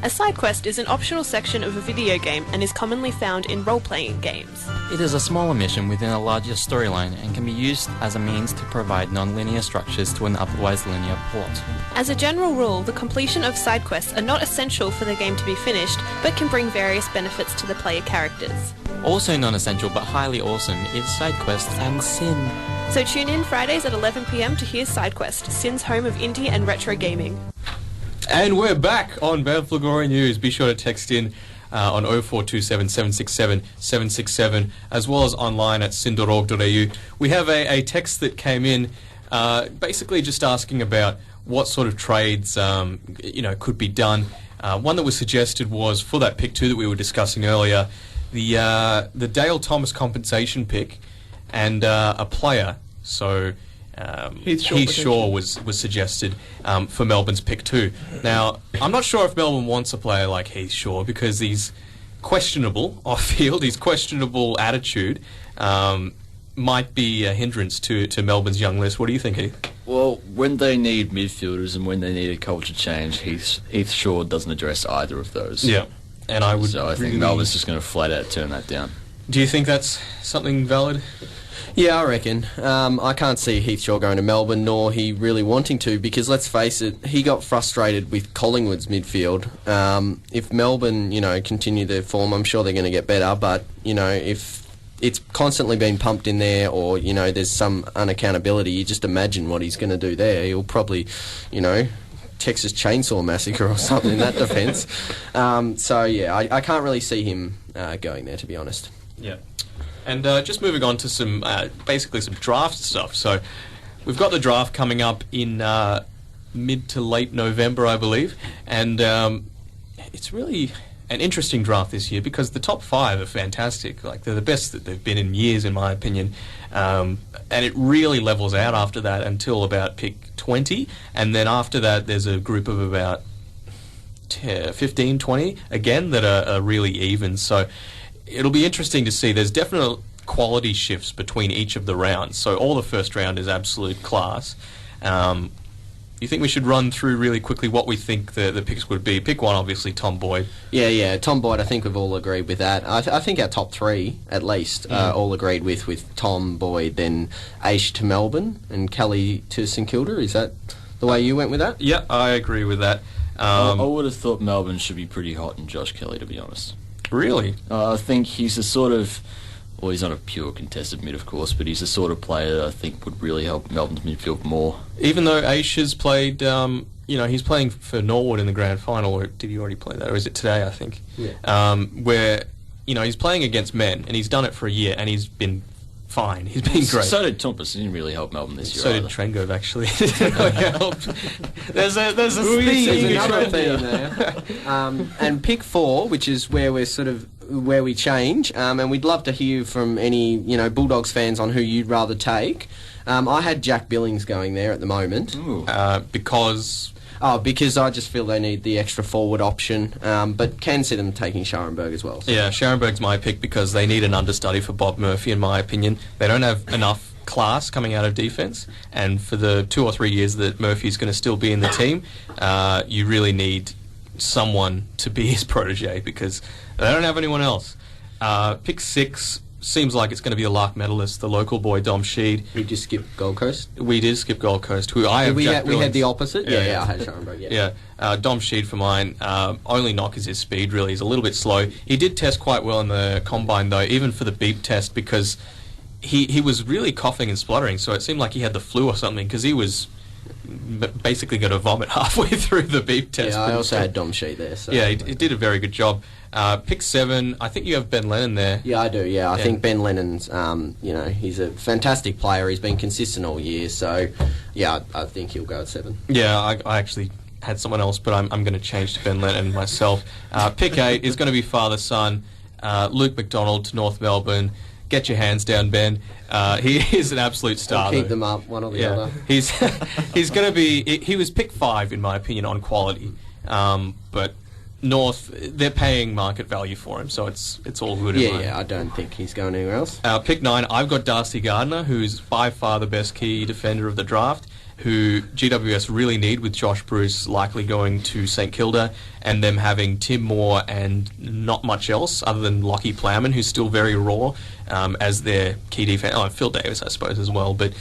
A side quest is an optional section of a video game and is commonly found in role-playing games. It is a smaller mission within a larger storyline and can be used as a means to provide non-linear structures to an otherwise linear plot. As a general rule, the completion of side quests are not essential for the game to be finished, but can bring various benefits to the player characters. Also non-essential but highly awesome is side quests and SYN. So tune in Fridays at 11 PM to hear Side Quest, SYN's home of indie and retro gaming. And we're back on Bad Glory News. Be sure to text in on 0427 767 767, as well as online at sindorog.au. We have a text that came in basically just asking about what sort of trades could be done. One that was suggested was for that pick 2 that we were discussing earlier, the Dale Thomas compensation pick and a player. So Heath Shaw was suggested for Melbourne's pick 2. Now, I'm not sure if Melbourne wants a player like Heath Shaw because he's questionable off-field. His questionable attitude might be a hindrance to Melbourne's young list. What do you think, Heath? Well, when they need midfielders and when they need a culture change, Heath Shaw doesn't address either of those. Yeah, and I would. So I think Melbourne's just going to flat out turn that down. Do you think that's something valid? Yeah, I reckon. I can't see Heath Shaw going to Melbourne, nor he really wanting to, because let's face it, he got frustrated with Collingwood's midfield. If Melbourne, continue their form, I'm sure they're going to get better, but, if it's constantly been pumped in there or, there's some unaccountability, you just imagine what he's going to do there. He'll probably, Texas Chainsaw Massacre or something in that defence. I can't really see him going there, to be honest. Yeah. And just moving on to some draft stuff. So we've got the draft coming up in mid to late November, I believe, and it's really an interesting draft this year because the top 5 are fantastic. Like, they're the best that they've been in years, in my opinion. And it really levels out after that until about pick 20, and then after that there's a group of about 15, 20 again that are really even. So it'll be interesting to see. There's definite quality shifts between each of the rounds. So all the first round is absolute class. You think we should run through really quickly what we think the picks would be? Pick 1, obviously, Tom Boyd. Yeah, Tom Boyd, I think we've all agreed with that. I think our top 3, at least, all agreed with Tom Boyd, then Aish to Melbourne and Kelly to St Kilda. Is that the way you went with that? Yeah, I agree with that. I would have thought Melbourne should be pretty hot in Josh Kelly, to be honest. Really? I think he's the sort of... Well, he's not a pure contested mid, of course, but he's the sort of player that I think would really help Melbourne's midfield more. Even though Aish has played, he's playing for Norwood in the grand final, or did he already play that, or is it today, I think? Yeah. Where, he's playing against men, and he's done it for a year, and he's been fine. He's been great. So did Tompkins. He didn't really help Melbourne this year. So either. did Trengove, actually. There's a There's theme. another theme there. And pick 4, which is where we're where we change, and we'd love to hear from any Bulldogs fans on who you'd rather take. I had Jack Billings going there at the moment. Because I just feel they need the extra forward option, but can see them taking Scharenberg as well. So. Yeah, Scharenberg's my pick because they need an understudy for Bob Murphy, in my opinion. They don't have enough class coming out of defence, and for the 2 or 3 years that Murphy's going to still be in the team, you really need someone to be his protege because they don't have anyone else. Pick 6 seems like it's going to be a Lark medalist, the local boy Dom Sheed. We just skipped Gold Coast. We did skip Gold Coast. Who I have. We Jack had the opposite. Yeah, I had Scharenberg. Yeah. Dom Sheed for mine. Only knock is his speed. Really, he's a little bit slow. He did test quite well in the combine though, even for the beep test because he was really coughing and spluttering. So it seemed like he had the flu or something because he was basically going to vomit halfway through the beep test. Yeah, I also had Dom Sheed there. So. Yeah, he did a very good job. Pick 7, I think you have Ben Lennon there. Yeah, I do, yeah. I think Ben Lennon's, he's a fantastic player. He's been consistent all year, so, yeah, I think he'll go at 7. Yeah, I actually had someone else, but I'm going to change to Ben Lennon myself. Pick 8 is going to be father-son, Luke McDonald to North Melbourne. Get your hands down, Ben. He is an absolute star. Keep them up, one or the other. He's going to be... He was pick 5, in my opinion, on quality. But North, they're paying market value for him, so it's all good. Yeah, I don't think he's going anywhere else. Pick 9, I've got Darcy Gardner, who's by far the best key defender of the draft, who GWS really need with Josh Bruce likely going to St Kilda and them having Tim Moore and not much else other than Lockie Plowman, who's still very raw as their key defender. Oh, and Phil Davis, I suppose, as well, but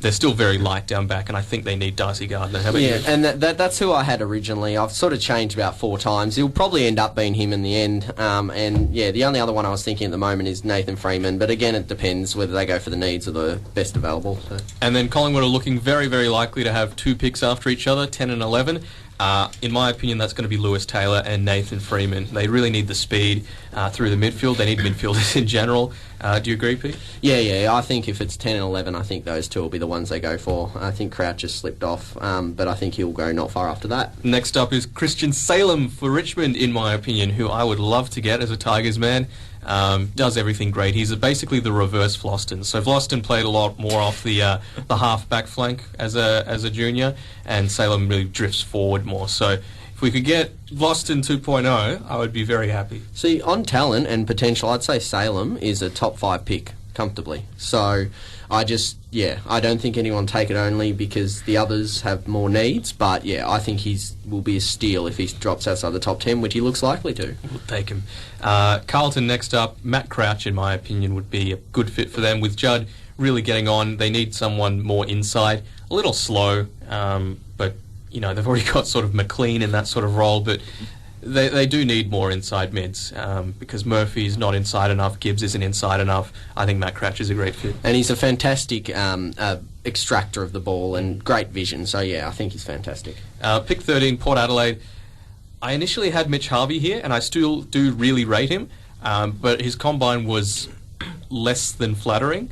they're still very light down back, and I think they need Darcy Gardner. How about you? And that's who I had originally. I've sort of changed about 4 times. He'll probably end up being him in the end. The only other one I was thinking at the moment is Nathan Freeman, but again, it depends whether they go for the needs or the best available. So. And then Collingwood are looking very, very likely to have 2 picks after each other, 10 and 11. In my opinion, that's going to be Lewis Taylor and Nathan Freeman. They really need the speed through the midfield. They need midfielders in general. Do you agree, Pete? Yeah. I think if it's 10 and 11, I think those two will be the ones they go for. I think Crouch has slipped off, but I think he'll go not far after that. Next up is Christian Salem for Richmond, in my opinion, who I would love to get as a Tigers man. Does everything great. He's basically the reverse Vlosten. So Vlosten played a lot more off the half-back flank as a junior, and Salem really drifts forward more. So if we could get Vlosten 2.0, I would be very happy. See, on talent and potential, I'd say Salem is a top 5 pick comfortably. So I don't think anyone take it only because the others have more needs, but yeah, I think will be a steal if he drops outside the top 10, which he looks likely to. We'll take him. Carlton next up. Matt Crouch, in my opinion, would be a good fit for them. With Judd really getting on, they need someone more inside, a little slow, but they've already got sort of McLean in that sort of role, but they do need more inside mids because Murphy's not inside enough, Gibbs isn't inside enough. I think Matt Crouch is a great fit. And he's a fantastic extractor of the ball and great vision, so yeah, I think he's fantastic. Pick 13, Port Adelaide. I initially had Mitch Harvey here, and I still do really rate him, but his combine was less than flattering,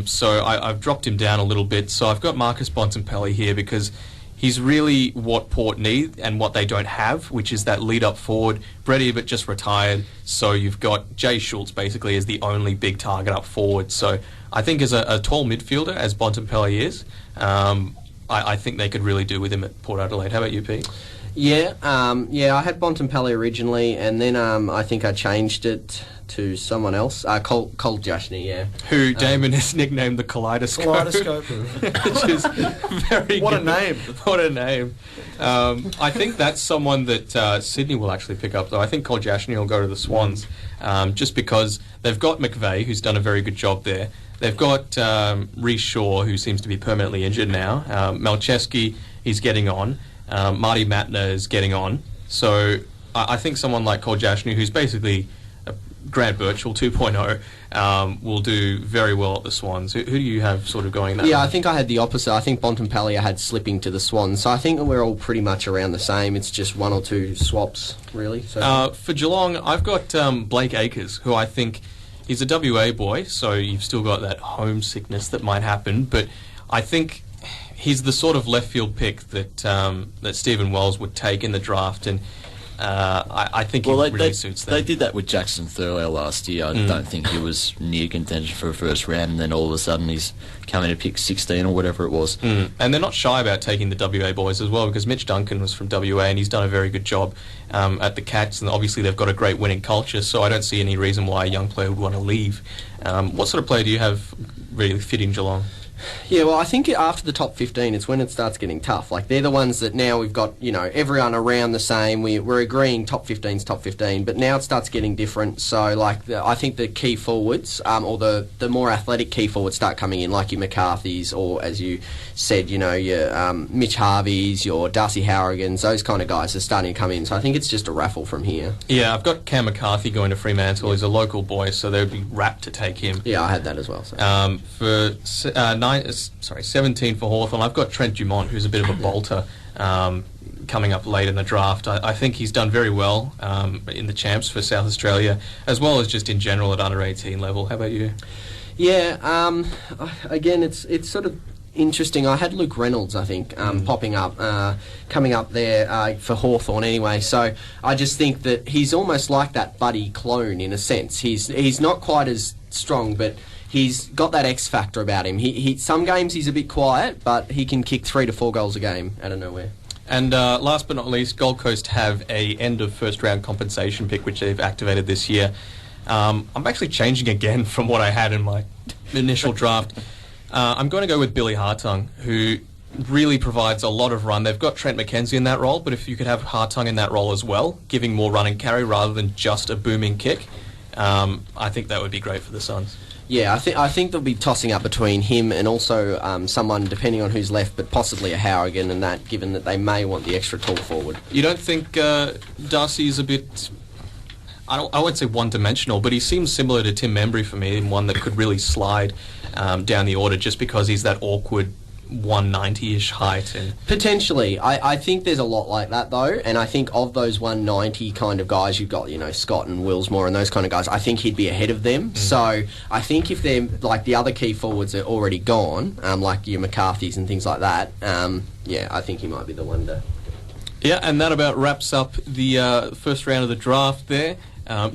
so I've dropped him down a little bit. So I've got Marcus Bontempelli here because he's really what Port need and what they don't have, which is that lead-up forward. Brett Ebert just retired, so you've got Jay Schultz basically as the only big target up forward. So I think as a tall midfielder, as Bontempelli is, I think they could really do with him at Port Adelaide. How about you, Pete? Yeah, I had Bontempelli originally, and then I think I changed it to someone else, Cole Jashny, yeah. Who Damon has nicknamed the Kaleidoscope. Which is very What good. a name. What a name. I think that's someone that Sydney will actually pick up, though. I think Cole Jashny will go to the Swans, just because they've got McVeigh, who's done a very good job there. They've got Reece Shaw, who seems to be permanently injured now. Malcheski, he's getting on. Marty Matner is getting on. So I think someone like Cole Jashny, who's basically Grant Birchall 2.0, will do very well at the Swans. Who do you have sort of going that way? I think I had the opposite. I think Bontempelli I had slipping to the Swans. So I think we're all pretty much around the same. It's just one or two swaps, really. So for Geelong, I've got Blake Acres, who I think he's a WA boy, so you've still got that homesickness that might happen, but I think he's the sort of left field pick that that Stephen Wells would take in the draft, and I think he really suits them. They did that with Jackson Thurlow last year. I don't think he was near contention for a first round, and then all of a sudden he's coming to pick 16 or whatever it was. And they're not shy about taking the WA boys as well, because Mitch Duncan was from WA and he's done a very good job at the Cats, and obviously they've got a great winning culture, so I don't see any reason why a young player would want to leave. What sort of player do you have really fitting Geelong? Yeah, well, I think after the top 15, it's when it starts getting tough. Like, they're the ones that now we've got, everyone around the same. We're agreeing top 15's top 15, but now it starts getting different. So, I think the key forwards, or the more athletic key forwards start coming in, like your McCarthy's, or as you said, your Mitch Harvey's, your Darcy Howrigans, those kind of guys are starting to come in. So I think it's just a raffle from here. Yeah, I've got Cam McCarthy going to Fremantle. He's a local boy, so they would be rapt to take him. Yeah, I had that as well. So. For 17 for Hawthorn, I've got Trent Dumont, who's a bit of a bolter, coming up late in the draft. I think he's done very well in the champs for South Australia, as well as just in general at under 18 level. How about you? Yeah, again, it's sort of interesting. I had Luke Reynolds, I think, popping up, coming up there for Hawthorn anyway. So I just think that he's almost like that Buddy clone in a sense. He's not quite as strong, but he's got that X factor about him. He some games he's a bit quiet, but he can kick 3 to 4 goals a game out of nowhere. And last but not least, Gold Coast have a end of first round compensation pick, which they've activated this year. I'm actually changing again from what I had in my initial draft. I'm going to go with Billy Hartung, who really provides a lot of run. They've got Trent McKenzie in that role, but if you could have Hartung in that role as well, giving more run and carry rather than just a booming kick, I think that would be great for the Suns. Yeah, I think they'll be tossing up between him and also someone, depending on who's left, but possibly a Howrigan and that, given that they may want the extra tall forward. You don't think Darcy's a bit, I won't say one-dimensional, but he seems similar to Tim Membry for me, and one that could really slide down the order just because he's that awkward 190-ish height. And Potentially. I think there's a lot like that, though, and I think of those 190 kind of guys, you've got, Scott and Willsmore and those kind of guys, I think he'd be ahead of them. So I think if they're, like, the other key forwards are already gone, like your McCarthy's and things like that, I think he might be the one to... Yeah, and that about wraps up the first round of the draft there.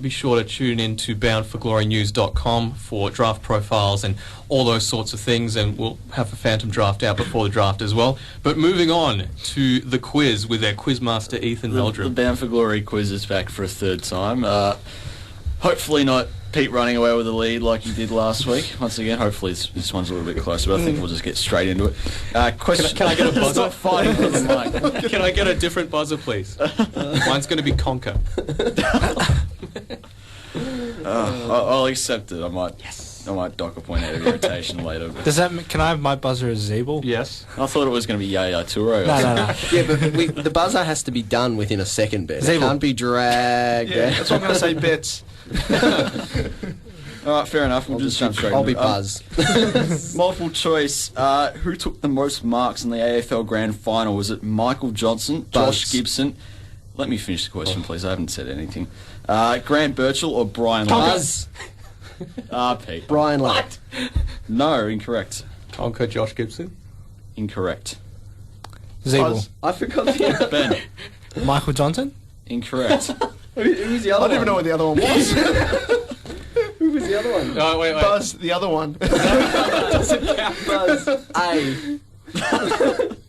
Be sure to tune in to boundforglorynews.com for draft profiles and all those sorts of things, and we'll have a phantom draft out before the draft as well. But moving on to the quiz with our quizmaster Ethan Meldrum. The Bound for Glory quiz is back for a third time. Hopefully not Pete running away with the lead like he did last week. Once again, hopefully this one's a little bit closer, but I think we'll just get straight into it. Can I get a buzzer? Stop fighting for the mic. Can I get a different buzzer, please? Mine's going to be Conker. I'll accept it. I might dock a point out of irritation later. But Does that? Can I have my buzzer as Zeeble? Yes. I thought it was going to be Yaya Toure. No. Yeah, but the buzzer has to be done within a second, bet. It Zeeble. can't be dragged. Yeah, that's what I'm going to say, bets. All right, fair enough. We'll just jump straight. I'll into be it. Buzz. Multiple choice. Who took the most marks in the AFL Grand Final? Was it Michael Johnson, Josh Buzz. Gibson? Let me finish the question, please. I haven't said anything. Grant Birchall or Brian Buzz. Pete. Brian Ladd. No, incorrect. Conker, Josh Gibson? Incorrect. Zeeble. I forgot the Ben. Michael Johnson? Incorrect. Who's the other I don't even know what the other one was. Who was the other one? Oh, wait. Buzz, the other one. Buzz. A.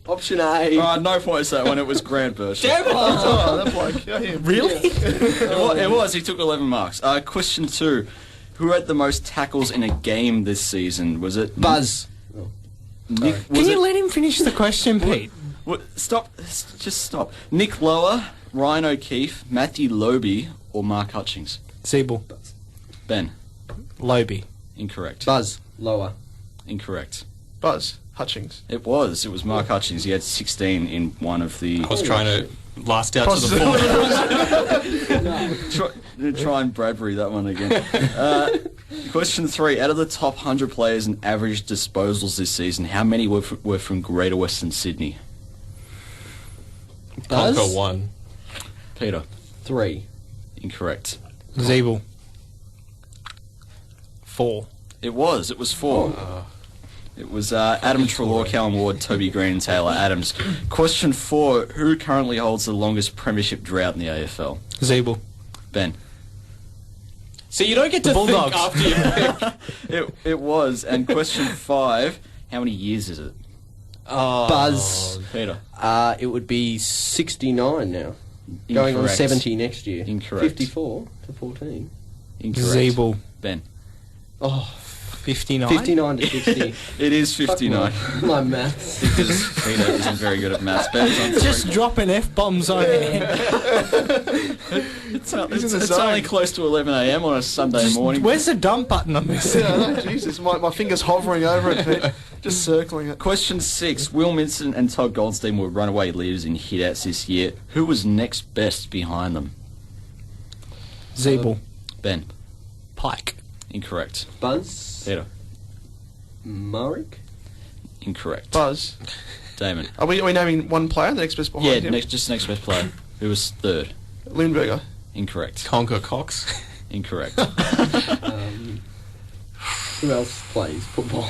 Option A. No points that one. It was Grant Birchall. Damn it! Oh, that bloke. Yeah, him. Really? It was. He took 11 marks. Question 2. Who had the most tackles in a game this season? Was it Buzz. Nick? Can you let him finish the question, Pete? Stop. Just stop. Nick Lower, Ryan O'Keefe, Matthew Lobe, or Mark Hutchings? Zeeble. Ben. Lobe. Incorrect. Buzz. Lower. Incorrect. Buzz. Hutchings. It was Mark Hutchings. He had 16 in one of the... I was trying to last out to the ball. Try and Bradbury that one again. Question 3. Out of the top 100 players in average disposals this season, how many were from Greater Western Sydney? Buzz. Conker 1. Peter. 3. Incorrect. Zeeble. 4. It was 4. It was Adam Treloar, Callum Ward, Toby Green and Taylor Adams. Question 4. Who currently holds the longest premiership drought in the AFL? Zeeble. Ben. So you don't get to think Bulldogs. after you pick. It was. And question 5. How many years is it? Buzz. Peter. It would be 69 now. Going on Incorrect. 70 next year. Incorrect. 54 to 14. Incorrect. Zeeble. Ben. Oh, 59? 59 to 60. It is 59. My maths. Because Peter isn't very good at maths. Ben's on Just dropping F-bombs on it. It's only close to 11 a.m. on a Sunday morning. Where's the dump button on this? Yeah, I know, Jesus, my finger's hovering over it, Pete. Just circling it. Question 6. Will Minson and Todd Goldstein were runaway leaders in hitouts this year. Who was next best behind them? Zeeble. Ben. Pike. Incorrect. Buzz. Peter. Murrick. Incorrect. Buzz. Damon. Are we naming one player, the next best behind him? Next best player. Who was third? Lindberger. Incorrect. Conker Cox. Incorrect. Who else plays football?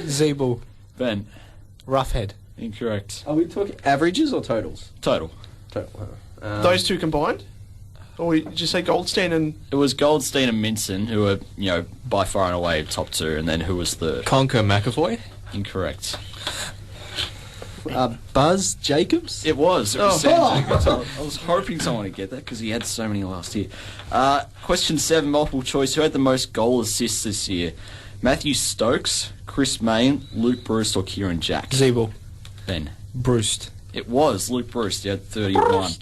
Zeeble. Ben. Roughhead. Incorrect. Are we talking averages or totals? Total. Those two combined? Or did you say Goldstein and... It was Goldstein and Minson, who were, by far and away top 2, and then who was third? Conker McAvoy. Incorrect. Buzz Jacobs? It was Sam Jacobs. I was hoping someone would get that because he had so many last year. Question 7, multiple choice. Who had the most goal assists this year? Matthew Stokes, Chris Mayne, Luke Bruce, or Kieran Jack? Zeeble. Ben. Bruce. It was Luke Bruce. He had 31.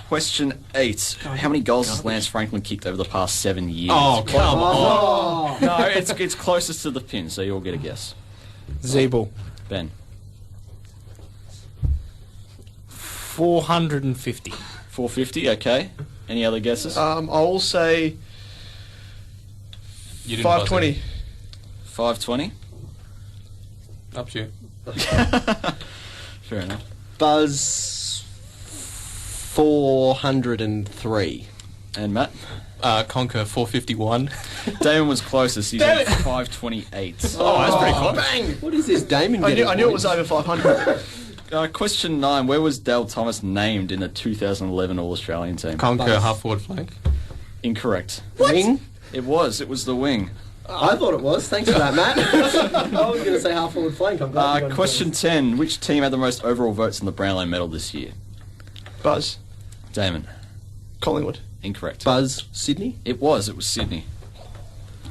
Question 8. How many goals has Lance Franklin kicked over the past 7 years? Oh, come on. No, it's closest to the pin, so you'll get a guess. Zeeble. Ben. 450. 450, okay. Any other guesses? I'll say You didn't buzz 520. in. 520. Up to you. Fair enough. Buzz 403. And Matt? Conquer 451. Damon was closest. He's at 528. Oh, that's pretty close. Bang! What is this, Damon? I knew it was over 500. Question 9. Where was Dale Thomas named in the 2011 All-Australian team? Conquer half forward flank. Incorrect. Wing? It was the wing. I thought it was. Thanks for that, Matt. I was going to say half forward flank. I'm glad you got it Question first. 10. Which team had the most overall votes in the Brownlow medal this year? Buzz. Damon. Collingwood. Incorrect. Buzz Sydney? It was Sydney.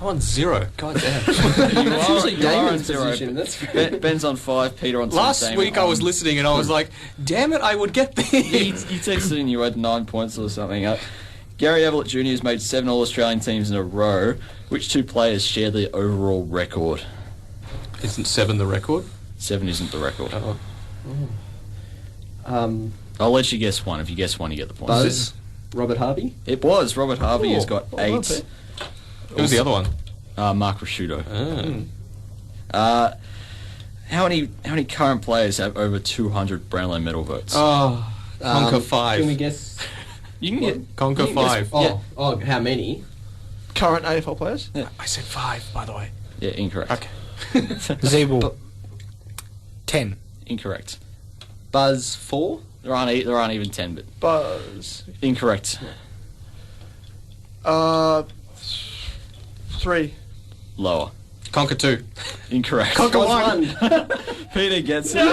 I want 0. God damn. It's usually you are on Damon's 0. position. That's Ben's on 5, Peter on 2. Last Damon week I was on- listening and I was like, damn it, I would get You these. texted and you had 9 points or something. Gary Ablett Jr. has made 7 All-Australian teams in a row. Which 2 players share the overall record? Isn't 7 the record? 7 isn't the record. Oh. I'll let you guess one. If you guess one, you get the points. Buzz Robert Harvey? It was. Robert Harvey has got 8. Who was the other one? Mark Rasciuto. How many current players have over 200 Brownlow medal votes? Oh, Conquer 5. Can we guess? You can get Conquer 5. Oh, how many? Current AFL players? Yeah. I said 5, by the way. Yeah, incorrect. Okay. Zeeble. 10. Incorrect. Buzz 4? There aren't even 10, but Buzz. incorrect. 3. Lower. Conquer 2. Incorrect. Conquer 1. Peter gets it.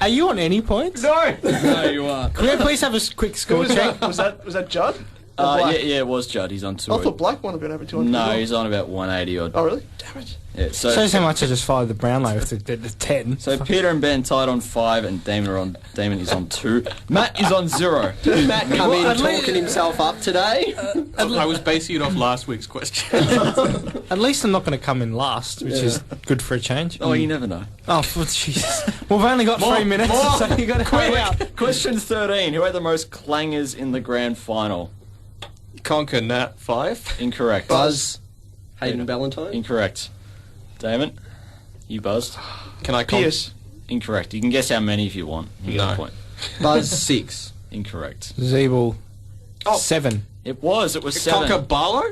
Are you on any points? No. No, you are. Can we please have a quick Who score was check? that? Was that Judd? Or Black? Yeah, it was Judd. He's on 2. I thought Black might have been over 200. No, he's on about 180 odd. Oh, really? Damn it. Yeah, Shows how much I just followed the Brownlow with the 10. So Peter and Ben tied on 5, and Damon is on 2. Matt is on 0. Did Matt come in talking himself up today? I was basing it off last week's question. At least I'm not going to come in last, which is good for a change. Oh, you never know. Oh, Jesus. We've only got 3 minutes, so you got to hurry up. Question 13. Who had the most clangers in the grand final? Conquer Nat 5. Incorrect. Buzz Hayden Ballantyne? Incorrect. Damon, you buzzed. Can I Pierce. Incorrect. You can guess how many if you want. You get a point. Buzz 6. Incorrect. Zeeble. Oh. 7. It was 7. Conquer Barlow?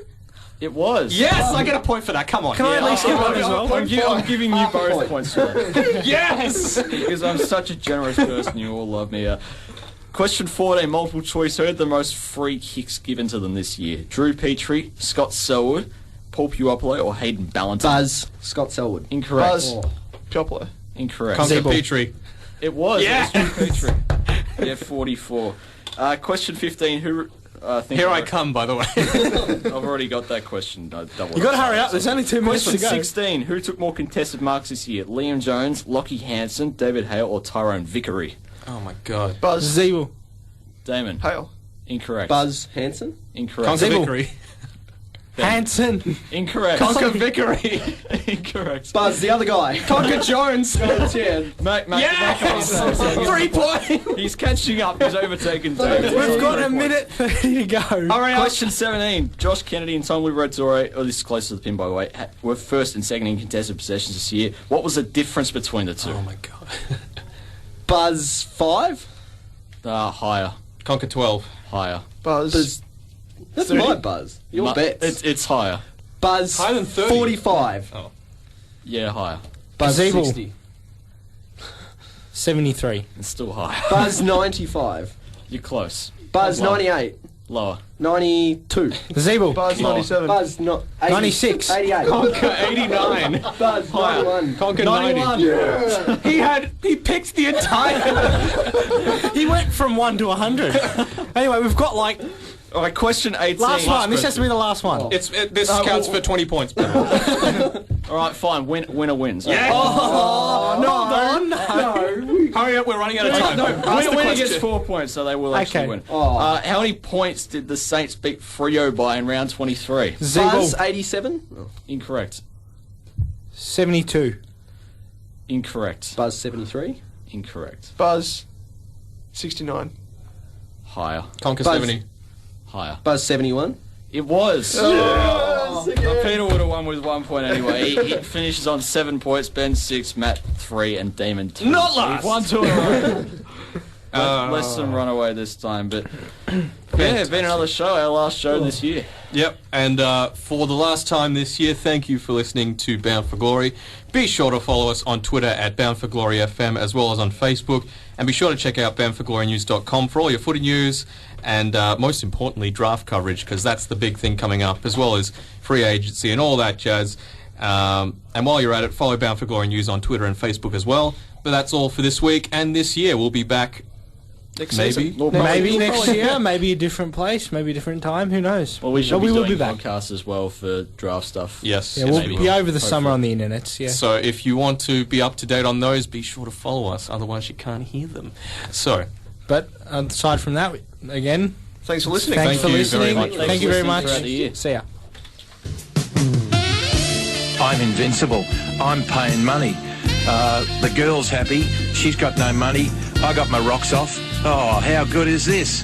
It was. Yes, I get a point for that. Come on. Can I at least get one as well? I'm giving you both points for that. Yes! Because I'm such a generous person. You all love me. Question 14, multiple choice. Who had the most free kicks given to them this year? Drew Petrie, Scott Selwood, Paul Puopolo, or Hayden Ballantyne? Buzz Scott Selwood. Incorrect. Buzz. Puopolo. Incorrect. Conquer Zeeble. Petrie. It was. Yes! It was Drew Petrie. Yeah, 44. Question 15, who... Here I come, by the way. I've already got that question. You got to hurry up. There's only 2 minutes Question to go. 16. Who took more contested marks this year? Liam Jones, Lockie Hansen, David Hale, or Tyrone Vickery? Oh my god. Buzz. Zeeble. Damon. Hale. Incorrect. Buzz Hanson? Incorrect. Conquer Zeeble. Vickery. Hanson. Incorrect. Conquer Vickery. Incorrect. Buzz, the other guy. Conquer Jones. Mate, Yes! 3 points. He's catching up. He's overtaken David. We've got a minute 30 to go. Hurry up. Question 17. Josh Kennedy and Tom Liberatore, this is close to the pin by the way, were first and second in contested possessions this year. What was the difference between the two? Oh my god. Buzz 5? Higher. Conquer 12. Higher. Buzz. That's 30? my Buzz. Your bets. It's higher. Buzz Higher than 30. 45. Oh. Yeah, higher. Buzz Zeeble. 60. 73. It's still higher. Buzz 95. You're close. Buzz Lower. 98. Lower. 92. Zeeble. Buzz 97. Buzz 96. 88. Conquer 89. Buzz 91. Conquer 91. 90. Yeah. He picked the entire... He went from 1 to 100. Anyway, we've got like... All right, question 18. Last one. This has to be the last one. This counts for 20 points. All right, fine. Winner wins. Yeah. No. Hurry up, we're running out of time. Winner gets 4 points, so they will actually win. How many points did the Saints beat Freo by in round 23? Buzz 87. Incorrect. 72. Incorrect. Buzz 73. Incorrect. Buzz 69. Higher. Conquer Buzz. 70. Higher. Buzz 71. It was. Yes! Peter would have won on with 1 point anyway. He finishes on 7 points. Ben 6, Matt 3, and Damon 2. Not So last. 1, 2 in a row. Less than runaway this time, but yeah, been another show. Our last show this year. Yep, and for the last time this year, thank you for listening to Bound for Glory. Be sure to follow us on Twitter at Bound for Glory FM, as well as on Facebook, and be sure to check out boundforglorynews.com for all your footy news and most importantly draft coverage, because that's the big thing coming up, as well as free agency and all that jazz. And while you're at it, follow Bound for Glory News on Twitter and Facebook as well. But that's all for this week and this year. We'll be back next maybe. season. Maybe next year, maybe a different place, maybe a different time, who knows? Well, we will doing be back. podcasts as well for draft stuff. Yes. Yeah, yes, we'll be over the summer on the internet. Yeah. So if you want to be up to date on those, be sure to follow us. Otherwise, you can't hear them. So, but aside from that, again, thanks for listening. Thanks for listening. Thank you very much. See ya. I'm invincible. I'm paying money. The girl's happy. She's got no money. I got my rocks off. Oh, how good is this?